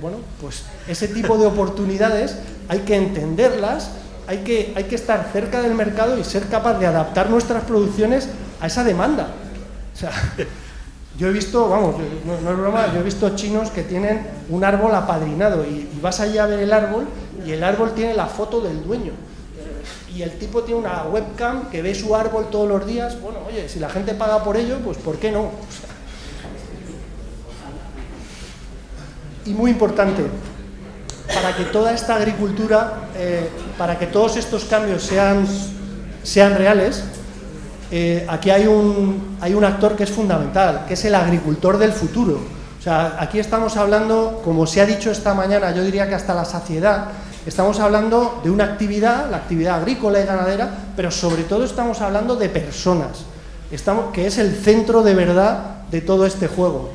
Bueno, pues ese tipo de oportunidades hay que entenderlas, hay que estar cerca del mercado y ser capaz de adaptar nuestras producciones a esa demanda. O sea, yo he visto, vamos, no es broma, yo he visto chinos que tienen un árbol apadrinado y vas allí a ver el árbol y el árbol tiene la foto del dueño. Y el tipo tiene una webcam que ve su árbol todos los días. Bueno, oye, si la gente paga por ello, pues ¿por qué no? O sea, y muy importante, para que toda esta agricultura, para que todos estos cambios sean reales, aquí hay un actor que es fundamental, que es el agricultor del futuro. O sea, aquí estamos hablando, como se ha dicho esta mañana, yo diría que hasta la saciedad, estamos hablando de una actividad, la actividad agrícola y ganadera, pero sobre todo estamos hablando de personas, que es el centro de verdad de todo este juego.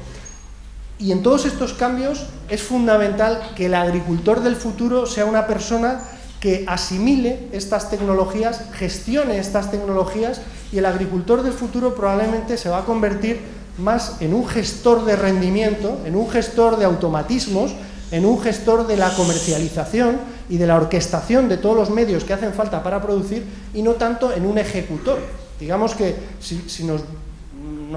Y en todos estos cambios es fundamental que el agricultor del futuro sea una persona que asimile estas tecnologías, gestione estas tecnologías, y el agricultor del futuro probablemente se va a convertir más en un gestor de rendimiento, en un gestor de automatismos, en un gestor de la comercialización y de la orquestación de todos los medios que hacen falta para producir, y no tanto en un ejecutor. Digamos que si nos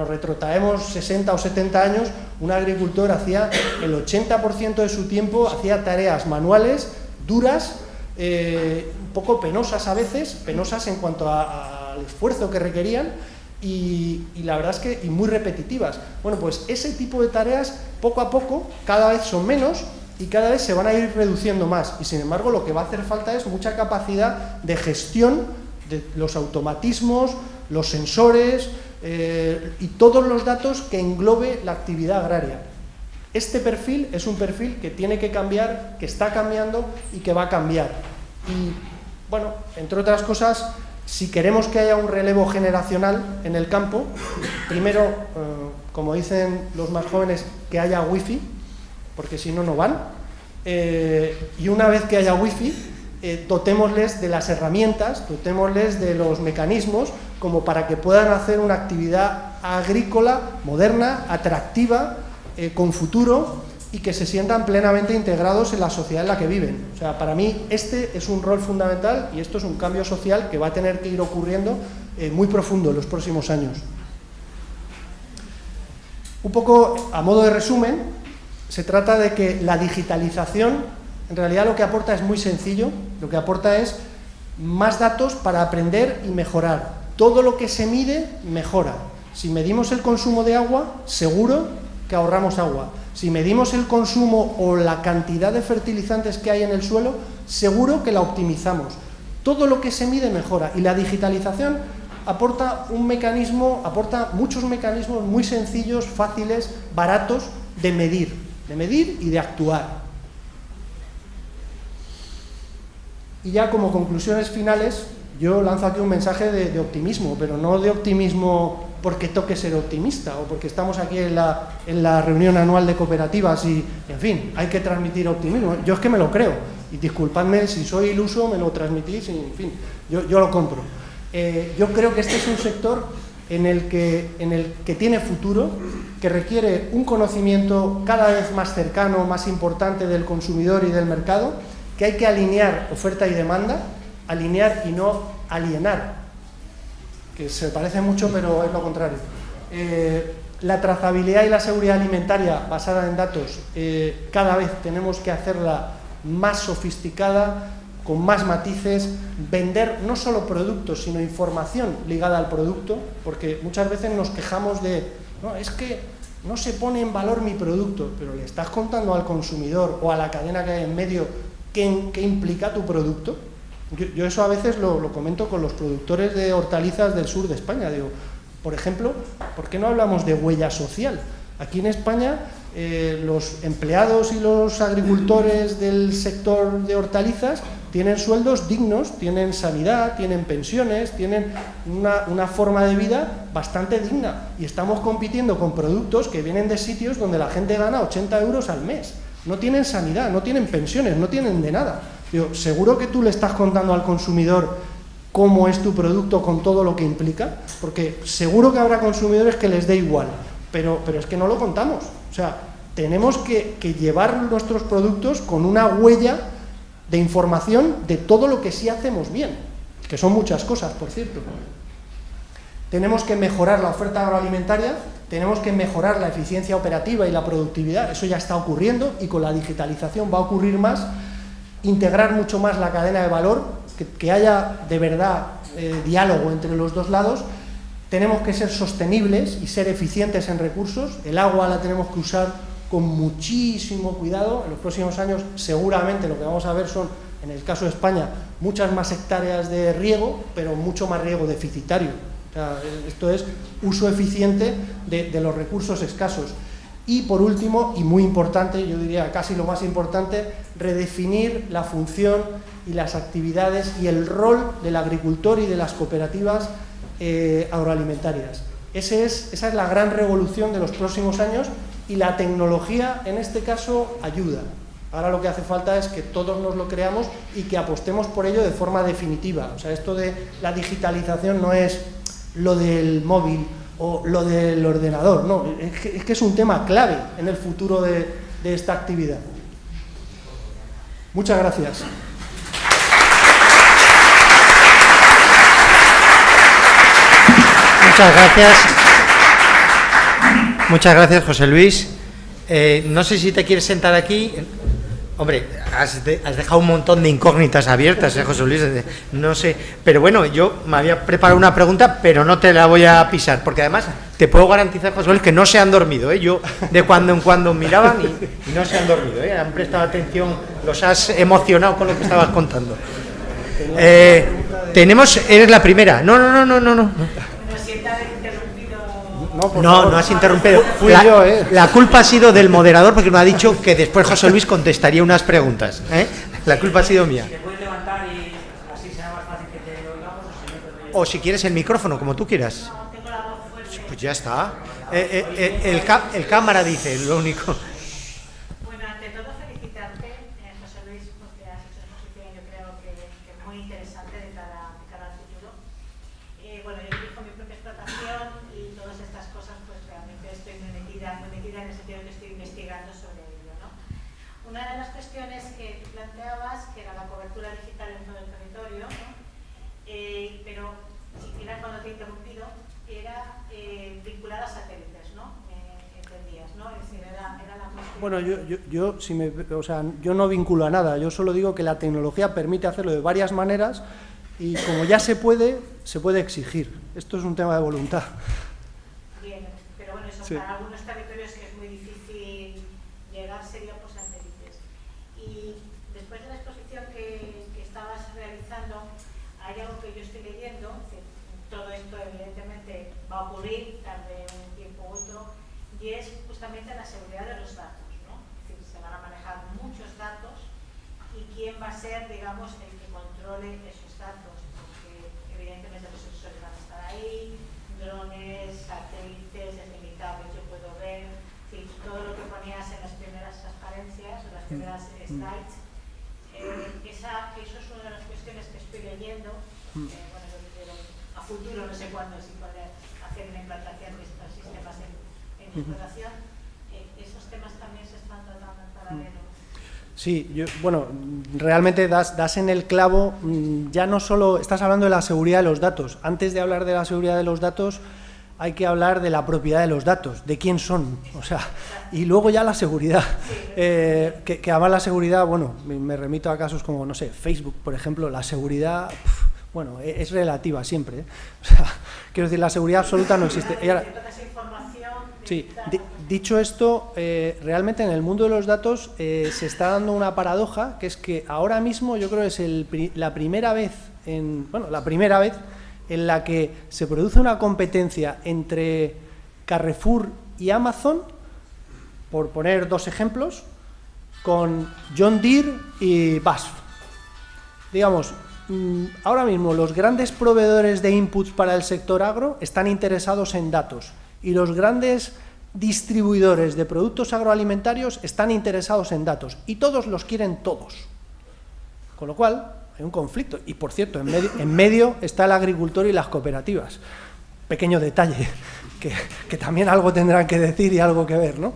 retrotraemos 60 o 70 años, un agricultor hacía el 80% de su tiempo, hacía tareas manuales, duras, un poco penosas a veces, penosas en cuanto al esfuerzo que requerían, y la verdad es que y muy repetitivas. Bueno, pues ese tipo de tareas, poco a poco, cada vez son menos y cada vez se van a ir reduciendo más, y sin embargo lo que va a hacer falta es mucha capacidad de gestión de los automatismos, los sensores, y todos los datos que englobe la actividad agraria. Este perfil es un perfil que tiene que cambiar, que está cambiando y que va a cambiar. Y, bueno, entre otras cosas, si queremos que haya un relevo generacional en el campo, primero, como dicen los más jóvenes, que haya wifi, porque si no, no van. Y una vez que haya wifi, dotémosles de las herramientas, dotémosles de los mecanismos como para que puedan hacer una actividad agrícola moderna, atractiva, con futuro, y que se sientan plenamente integrados en la sociedad en la que viven. O sea, para mí este es un rol fundamental, y esto es un cambio social que va a tener que ir ocurriendo muy profundo en los próximos años. Un poco a modo de resumen, se trata de que la digitalización en realidad lo que aporta es muy sencillo, lo que aporta es más datos para aprender y mejorar. Todo lo que se mide, mejora. Si medimos el consumo de agua, seguro que ahorramos agua. Si medimos el consumo o la cantidad de fertilizantes que hay en el suelo, seguro que la optimizamos. Todo lo que se mide, mejora. Y la digitalización aporta muchos mecanismos muy sencillos, fáciles, baratos de medir y de actuar. Y ya como conclusiones finales, yo lanzo aquí un mensaje de optimismo, pero no de optimismo porque toque ser optimista o porque estamos aquí en la reunión anual de cooperativas y, en fin, hay que transmitir optimismo. Yo es que me lo creo, y disculpadme si soy iluso, me lo transmitís, y, en fin, yo lo compro. Yo creo que este es un sector en el que tiene futuro, que requiere un conocimiento cada vez más cercano, más importante del consumidor y del mercado, que hay que alinear oferta y demanda, alinear y no alienar, que se parece mucho pero es lo contrario. La trazabilidad y la seguridad alimentaria basada en datos, cada vez tenemos que hacerla más sofisticada, con más matices, vender no solo productos, sino información ligada al producto, porque muchas veces nos quejamos de, no, es que no se pone en valor mi producto, pero le estás contando al consumidor o a la cadena que hay en medio qué implica tu producto. Yo eso a veces lo comento con los productores de hortalizas del sur de España. Digo, por ejemplo, ¿por qué no hablamos de huella social? Aquí en España los empleados y los agricultores del sector de hortalizas tienen sueldos dignos, tienen sanidad, tienen pensiones, tienen una forma de vida bastante digna. Y estamos compitiendo con productos que vienen de sitios donde la gente gana 80 euros al mes. No tienen sanidad, no tienen pensiones, no tienen de nada. Digo, ¿seguro que tú le estás contando al consumidor cómo es tu producto con todo lo que implica? Porque seguro que habrá consumidores que les dé igual, pero es que no lo contamos. O sea, tenemos que llevar nuestros productos con una huella de información de todo lo que sí hacemos bien, que son muchas cosas, por cierto. Tenemos que mejorar la oferta agroalimentaria, tenemos que mejorar la eficiencia operativa y la productividad, eso ya está ocurriendo y con la digitalización va a ocurrir más, integrar mucho más la cadena de valor, que haya de verdad diálogo entre los dos lados. Tenemos que ser sostenibles y ser eficientes en recursos, el agua la tenemos que usar con muchísimo cuidado. En los próximos años seguramente lo que vamos a ver son, en el caso de España, muchas más hectáreas de riego, pero mucho más riego deficitario. O sea, esto es uso eficiente de los recursos escasos. Y por último, y muy importante, yo diría casi lo más importante, redefinir la función y las actividades y el rol del agricultor y de las cooperativas agroalimentarias. Esa es la gran revolución de los próximos años y la tecnología en este caso ayuda. Ahora lo que hace falta es que todos nos lo creamos y que apostemos por ello de forma definitiva. O sea, esto de la digitalización no es lo del móvil o lo del ordenador, no, es que es un tema clave en el futuro de esta actividad. Muchas gracias. Muchas gracias. Muchas gracias, José Luis. No sé si te quieres sentar aquí. Hombre, has dejado un montón de incógnitas abiertas, José Luis. No sé, pero bueno, yo me había preparado una pregunta, pero no te la voy a pisar, porque además te puedo garantizar, José Luis, que no se han dormido. Yo de cuando en cuando miraban y no se han dormido. Han prestado atención, los has emocionado con lo que estabas contando. Eres la primera. No. No has interrumpido. La culpa ha sido del moderador porque me ha dicho que después José Luis contestaría unas preguntas. La culpa ha sido mía. O si quieres el micrófono, como tú quieras. Pues ya está. El cámara dice lo único. Bueno, ante todo felicitarte, José Luis, porque has hecho una exposición, yo creo que muy interesante de cara al futuro. Bueno, yo dirijo mi propia explotación y todas estas cosas, pues realmente estoy muy metida en el sentido de que estoy investigando sobre ello, ¿no? Una de las cuestiones que tú planteabas, que era la cobertura digital en todo el territorio, ¿no? Pero era cuando te he interrumpido, era vinculada a satélites, ¿no? Entendías, ¿no? Es decir, era la cuestión... Bueno, yo no vinculo a nada, yo solo digo que la tecnología permite hacerlo de varias maneras y como ya se puede exigir. Esto es un tema de voluntad. Bien, pero bueno, eso sí. Para algunos territorios que es muy difícil llegar sería por satélites. Y después de la exposición que estabas realizando, hay algo que yo estoy leyendo, que todo esto evidentemente va a ocurrir tarde un tiempo u otro, y es justamente la seguridad de los datos, ¿no? Es decir, se van a manejar muchos datos y quién va a ser, digamos, el que controle esos datos, porque evidentemente los sensores van a estar ahí, drones, satélites, desde mi tablet yo puedo ver, sí, todo lo que ponías en las primeras transparencias o las primeras slides, eso es una de las cuestiones que estoy leyendo. Bueno, yo quiero a futuro, no sé cuándo, si poder hacer una implantación de estos sistemas en explotación. Esos temas también se están tratando en paralelo. Sí, realmente das en el clavo. Ya no solo estás hablando de la seguridad de los datos. Antes de hablar de la seguridad de los datos, hay que hablar de la propiedad de los datos, de quién son, y luego ya la seguridad. Que además la seguridad, me remito a casos como, no sé, Facebook, por ejemplo, la seguridad, es relativa siempre. Quiero decir, la seguridad absoluta no existe. Sí, dicho esto, realmente en el mundo de los datos se está dando una paradoja, que es que ahora mismo yo creo que es la primera vez en la que se produce una competencia entre Carrefour y Amazon por poner dos ejemplos, con John Deere y BASF. Digamos, ahora mismo los grandes proveedores de inputs para el sector agro están interesados en datos y los grandes distribuidores de productos agroalimentarios están interesados en datos y todos los quieren todos. Con lo cual, hay un conflicto. Y, por cierto, en medio está el agricultor y las cooperativas. Pequeño detalle, que también algo tendrán que decir y algo que ver, ¿no?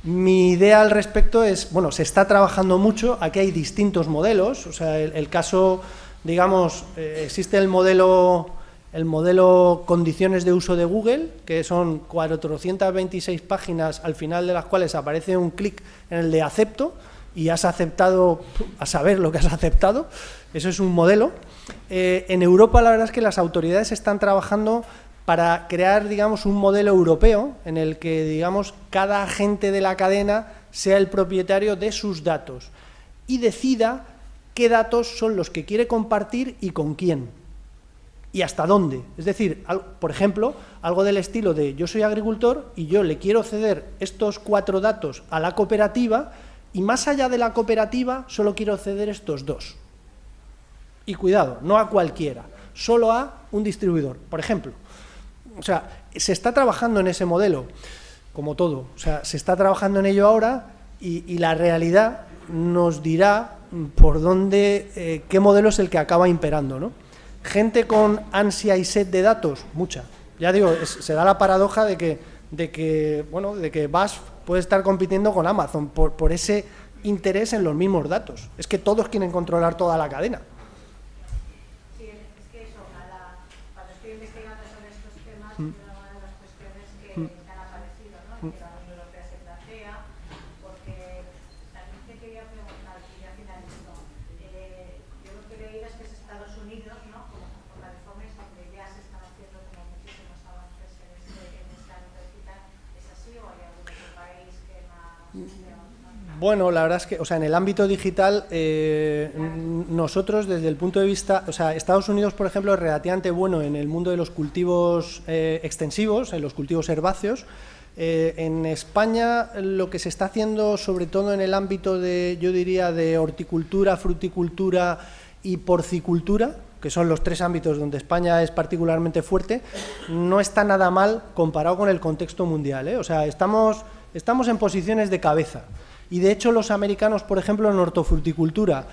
Mi idea al respecto es, bueno, se está trabajando mucho, aquí hay distintos modelos, o sea, el caso, digamos, existe el modelo condiciones de uso de Google, que son 426 páginas, al final de las cuales aparece un clic en el de acepto, y has aceptado, a saber lo que has aceptado, eso es un modelo. En Europa la verdad es que las autoridades están trabajando para crear, digamos, un modelo europeo en el que, digamos, cada agente de la cadena sea el propietario de sus datos y decida qué datos son los que quiere compartir y con quién y hasta dónde. Es decir, por ejemplo, algo del estilo de yo soy agricultor y yo le quiero ceder estos 4 datos a la cooperativa y más allá de la cooperativa solo quiero ceder estos 2. Y cuidado, no a cualquiera, solo a un distribuidor, por ejemplo. O sea, se está trabajando en ese modelo, como todo. O sea, se está trabajando en ello ahora y la realidad nos dirá por dónde, qué modelo es el que acaba imperando, ¿no? Gente con ansia y sed de datos, mucha. Ya digo, se da la paradoja de que BASF puede estar compitiendo con Amazon por ese interés en los mismos datos. Es que todos quieren controlar toda la cadena. Una de las cuestiones que han aparecido, ¿no? Que la Unión Europea se plantea, porque también te quería preguntar, y ya finalizo, yo lo que leí es que es Estados Unidos, ¿no? Como con la reforma donde ya se están haciendo como muchísimos avances en este ámbito digital. ¿Es así o hay algún otro país que más esté avanzando? Bueno, la verdad es que, o sea, en el ámbito digital, nosotros desde el punto de vista, o sea, Estados Unidos, por ejemplo, es relativamente bueno en el mundo de los cultivos extensivos, en los cultivos herbáceos. En España lo que se está haciendo, sobre todo en el ámbito de, yo diría, de horticultura, fruticultura y porcicultura, que son los 3 ámbitos donde España es particularmente fuerte, no está nada mal comparado con el contexto mundial, ¿eh? O sea, estamos en posiciones de cabeza. Y de hecho los americanos, por ejemplo, en hortofruticultura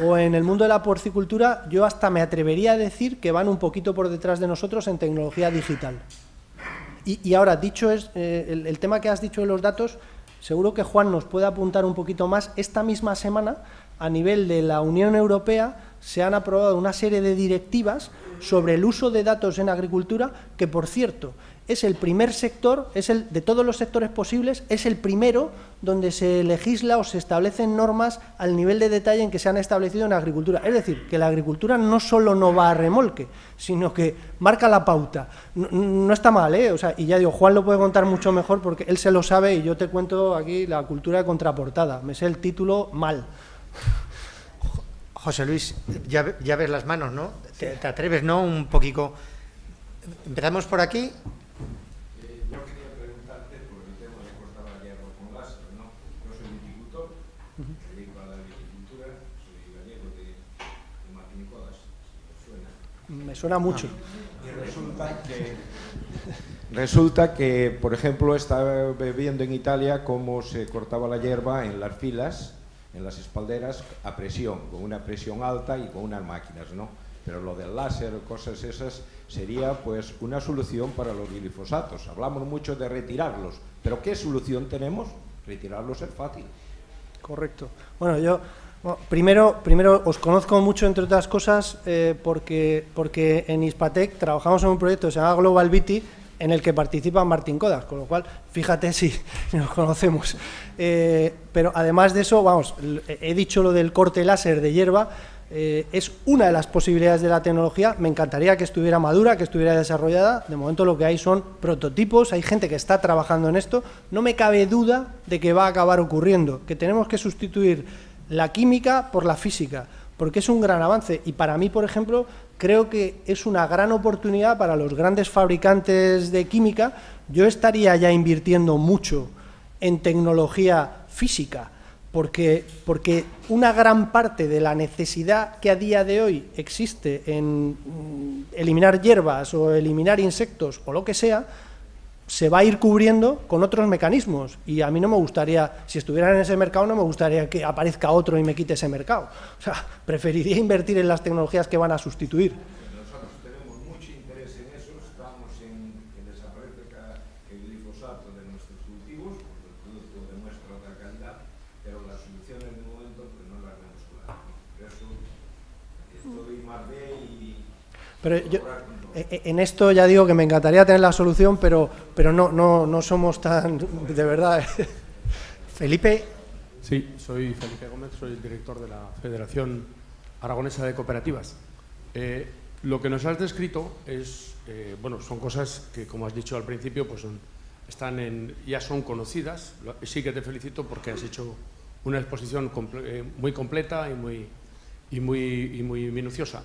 o en el mundo de la porcicultura, yo hasta me atrevería a decir que van un poquito por detrás de nosotros en tecnología digital. Y ahora, dicho el tema que has dicho de los datos, seguro que Juan nos puede apuntar un poquito más. Esta misma semana, a nivel de la Unión Europea, se han aprobado una serie de directivas sobre el uso de datos en agricultura, que, por cierto, es el primer sector, de todos los sectores posibles, es el primero donde se legisla o se establecen normas al nivel de detalle en que se han establecido en agricultura. Es decir, que la agricultura no solo no va a remolque, sino que marca la pauta. No está mal, ¿eh? O sea, y ya digo, Juan lo puede contar mucho mejor porque él se lo sabe y yo te cuento aquí la cultura de contraportada. Me sé el título mal. José Luis, ya ves las manos, ¿no? Te atreves, ¿no? Un poquito. Empezamos por aquí. Yo quería preguntarte por el tema de cortar la hierba con láser, ¿no? Yo soy viticultor, me dedico a la viticultura, soy gallego de Martinicodas, si os suena. Me suena mucho. Y resulta que, por ejemplo, estaba viendo en Italia cómo se cortaba la hierba en las filas, en las espalderas, a presión, con una presión alta y con unas máquinas, ¿no? Pero lo del láser, cosas esas, sería pues una solución para los glifosatos. Hablamos mucho de retirarlos, pero ¿qué solución tenemos? Retirarlos es fácil. Correcto. Bueno, yo primero os conozco mucho, entre otras cosas, porque en Ispatec trabajamos en un proyecto que se llama Global Viti, en el que participa Martín Codas, con lo cual, fíjate si nos conocemos. Pero además de eso, vamos, he dicho lo del corte láser de hierba, es una de las posibilidades de la tecnología. Me encantaría que estuviera madura, que estuviera desarrollada. De momento lo que hay son prototipos, hay gente que está trabajando en esto. No me cabe duda de que va a acabar ocurriendo, que tenemos que sustituir la química por la física, porque es un gran avance. Y para mí, por ejemplo, creo que es una gran oportunidad para los grandes fabricantes de química. Yo estaría ya invirtiendo mucho en tecnología física, porque una gran parte de la necesidad que a día de hoy existe en eliminar hierbas o eliminar insectos o lo que sea, se va a ir cubriendo con otros mecanismos, y a mí no me gustaría, si estuvieran en ese mercado, no me gustaría que aparezca otro y me quite ese mercado. O sea, preferiría invertir en las tecnologías que van a sustituir. Nosotros tenemos mucho interés en eso, estamos en que desaparezca el glifosato de nuestros cultivos, porque el producto demuestra otra calidad, pero las soluciones de momento pues no las vemos claras. Por eso estoy más de y... Pero yo, en esto ya digo que me encantaría tener la solución, pero no somos tan, de verdad. Felipe. Sí, soy Felipe Gómez, soy el director de la Federación Aragonesa de Cooperativas. Lo que nos has descrito es, bueno, son cosas que, como has dicho al principio, pues ya son conocidas. Sí que te felicito porque has hecho una exposición muy completa y muy minuciosa.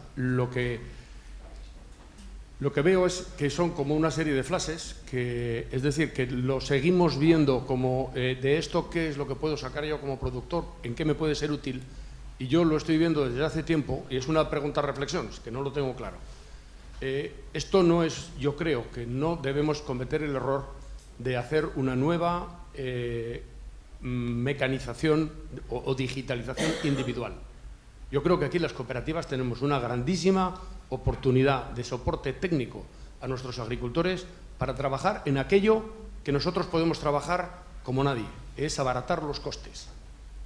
Lo que veo es que son como una serie de flashes, es decir, que lo seguimos viendo como de esto qué es lo que puedo sacar yo como productor, en qué me puede ser útil, y yo lo estoy viendo desde hace tiempo, y es una pregunta-reflexión, es que no lo tengo claro. Esto no es, yo creo que no debemos cometer el error de hacer una nueva mecanización o digitalización individual. Yo creo que aquí las cooperativas tenemos una grandísima oportunidad de soporte técnico a nuestros agricultores para trabajar en aquello que nosotros podemos trabajar como nadie, es abaratar los costes.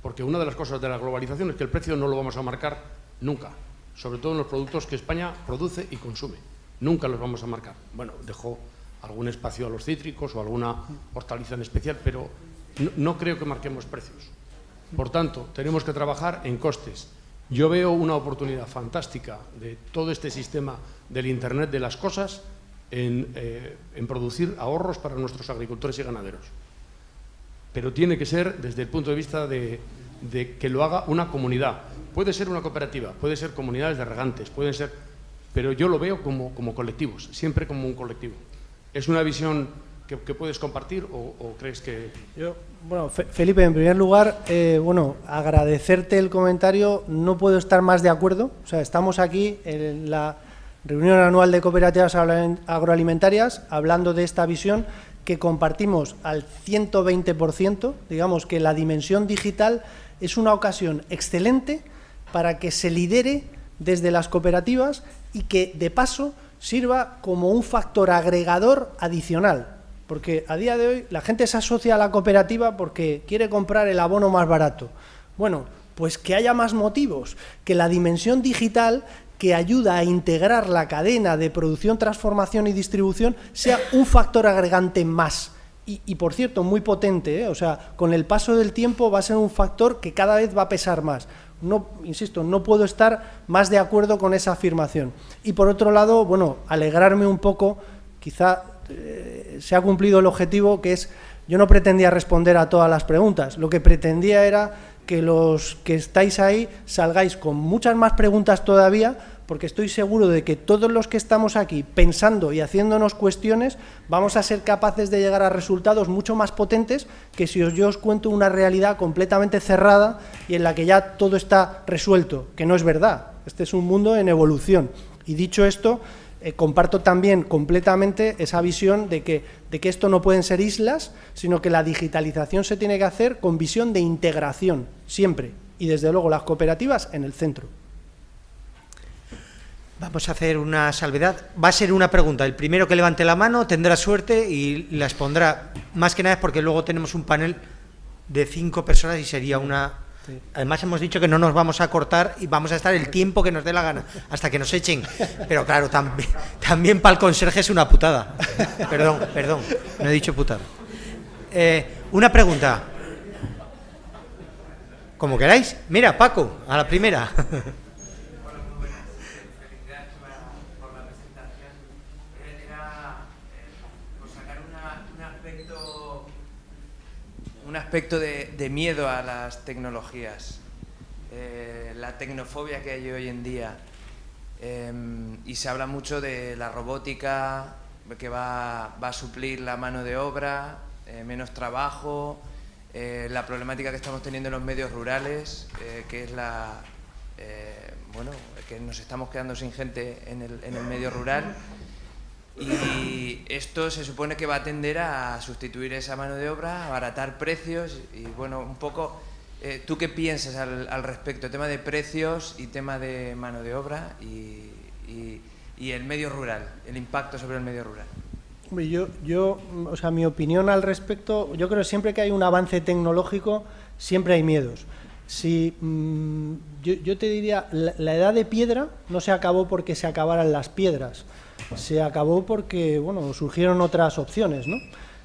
Porque una de las cosas de la globalización es que el precio no lo vamos a marcar nunca, sobre todo en los productos que España produce y consume. Nunca los vamos a marcar. Bueno, dejó algún espacio a los cítricos o alguna hortaliza en especial, pero no creo que marquemos precios. Por tanto, tenemos que trabajar en costes. Yo veo una oportunidad fantástica de todo este sistema del Internet de las cosas en producir ahorros para nuestros agricultores y ganaderos. Pero tiene que ser desde el punto de vista de que lo haga una comunidad. Puede ser una cooperativa, puede ser comunidades de regantes, pueden ser, pero yo lo veo como colectivos, siempre como un colectivo. ¿Es una visión que puedes compartir o crees que...? Bueno, Felipe, en primer lugar, agradecerte el comentario. No puedo estar más de acuerdo. O sea, estamos aquí en la reunión anual de cooperativas agroalimentarias hablando de esta visión que compartimos al 120%. Digamos que la dimensión digital es una ocasión excelente para que se lidere desde las cooperativas y que, de paso, sirva como un factor agregador adicional. Porque a día de hoy la gente se asocia a la cooperativa porque quiere comprar el abono más barato. Bueno, pues que haya más motivos, que la dimensión digital que ayuda a integrar la cadena de producción, transformación y distribución sea un factor agregante más. Y por cierto, muy potente, o sea, con el paso del tiempo va a ser un factor que cada vez va a pesar más. No, insisto, no puedo estar más de acuerdo con esa afirmación. Y por otro lado, bueno, alegrarme un poco, quizá se ha cumplido el objetivo, que es, yo no pretendía responder a todas las preguntas, lo que pretendía era que los que estáis ahí salgáis con muchas más preguntas todavía, porque estoy seguro de que todos los que estamos aquí pensando y haciéndonos cuestiones vamos a ser capaces de llegar a resultados mucho más potentes que si yo os cuento una realidad completamente cerrada y en la que ya todo está resuelto, que no es verdad. Este es un mundo en evolución. Y dicho esto, comparto también completamente esa visión de que esto no pueden ser islas, sino que la digitalización se tiene que hacer con visión de integración, siempre. Y desde luego las cooperativas en el centro. Vamos a hacer una salvedad. Va a ser una pregunta. El primero que levante la mano tendrá suerte y la expondrá. Más que nada es porque luego tenemos un panel de 5 personas y sería una... Sí. Además hemos dicho que no nos vamos a cortar y vamos a estar el tiempo que nos dé la gana, hasta que nos echen. Pero claro, también para el conserje es una putada. Perdón, no he dicho putada. Una pregunta. Como queráis. Mira, Paco, a la primera. Un aspecto de miedo a las tecnologías, la tecnofobia que hay hoy en día, y se habla mucho de la robótica que va a suplir la mano de obra, menos trabajo, la problemática que estamos teniendo en los medios rurales, que es que nos estamos quedando sin gente en el medio rural, y esto se supone que va a tender a sustituir esa mano de obra, a abaratar precios y bueno, un poco, ¿tú qué piensas al respecto? Tema de precios y tema de mano de obra y el medio rural, el impacto sobre el medio rural. O sea, mi opinión al respecto, yo creo que siempre que hay un avance tecnológico, siempre hay miedos. Yo te diría, la edad de piedra no se acabó porque se acabaran las piedras, se acabó porque, bueno, surgieron otras opciones, ¿no?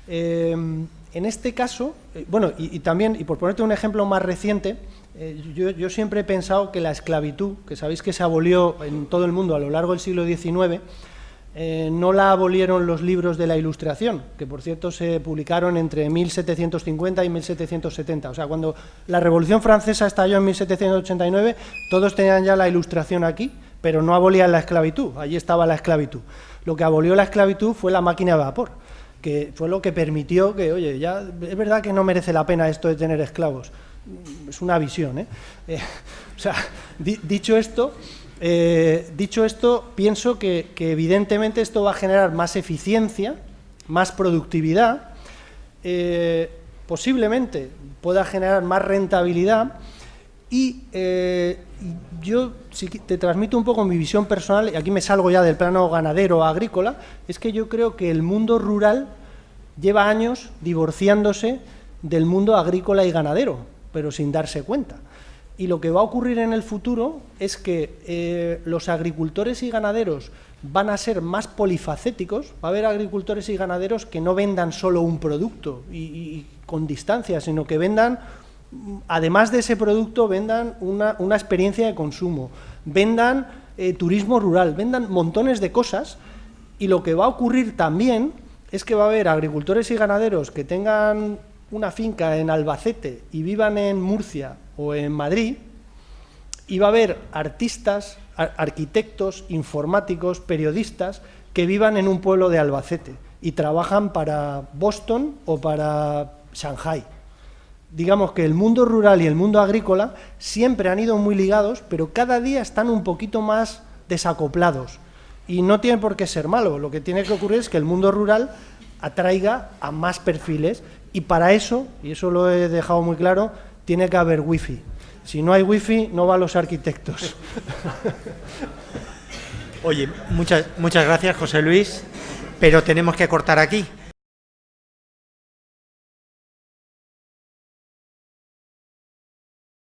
En este caso, y también, y por ponerte un ejemplo más reciente, yo siempre he pensado que la esclavitud, que sabéis que se abolió en todo el mundo a lo largo del siglo XIX, no la abolieron los libros de la Ilustración, que por cierto se publicaron entre 1750 y 1770. O sea, cuando la Revolución Francesa estalló en 1789, todos tenían ya la Ilustración aquí, pero no abolían la esclavitud, allí estaba la esclavitud. Lo que abolió la esclavitud fue la máquina de vapor, que fue lo que permitió que, oye, ya es verdad que no merece la pena esto de tener esclavos. Es una visión, ¿eh? O sea, dicho esto, pienso que evidentemente esto va a generar más eficiencia, más productividad, posiblemente pueda generar más rentabilidad y yo si te transmito un poco mi visión personal, y aquí me salgo ya del plano ganadero agrícola, es que yo creo que el mundo rural lleva años divorciándose del mundo agrícola y ganadero, pero sin darse cuenta. Y lo que va a ocurrir en el futuro es que los agricultores y ganaderos van a ser más polifacéticos, va a haber agricultores y ganaderos que no vendan solo un producto y con distancia, sino que vendan, además de ese producto, vendan una experiencia de consumo, vendan turismo rural, vendan montones de cosas, y lo que va a ocurrir también es que va a haber agricultores y ganaderos que tengan una finca en Albacete y vivan en Murcia o en Madrid, y va a haber artistas, arquitectos, informáticos, periodistas que vivan en un pueblo de Albacete y trabajan para Boston o para Shanghái. Digamos que el mundo rural y el mundo agrícola siempre han ido muy ligados, pero cada día están un poquito más desacoplados. Y no tiene por qué ser malo, lo que tiene que ocurrir es que el mundo rural atraiga a más perfiles, y para eso, y eso lo he dejado muy claro, tiene que haber wifi. Si no hay wifi, no van los arquitectos. Oye, muchas gracias, José Luis, pero tenemos que cortar aquí.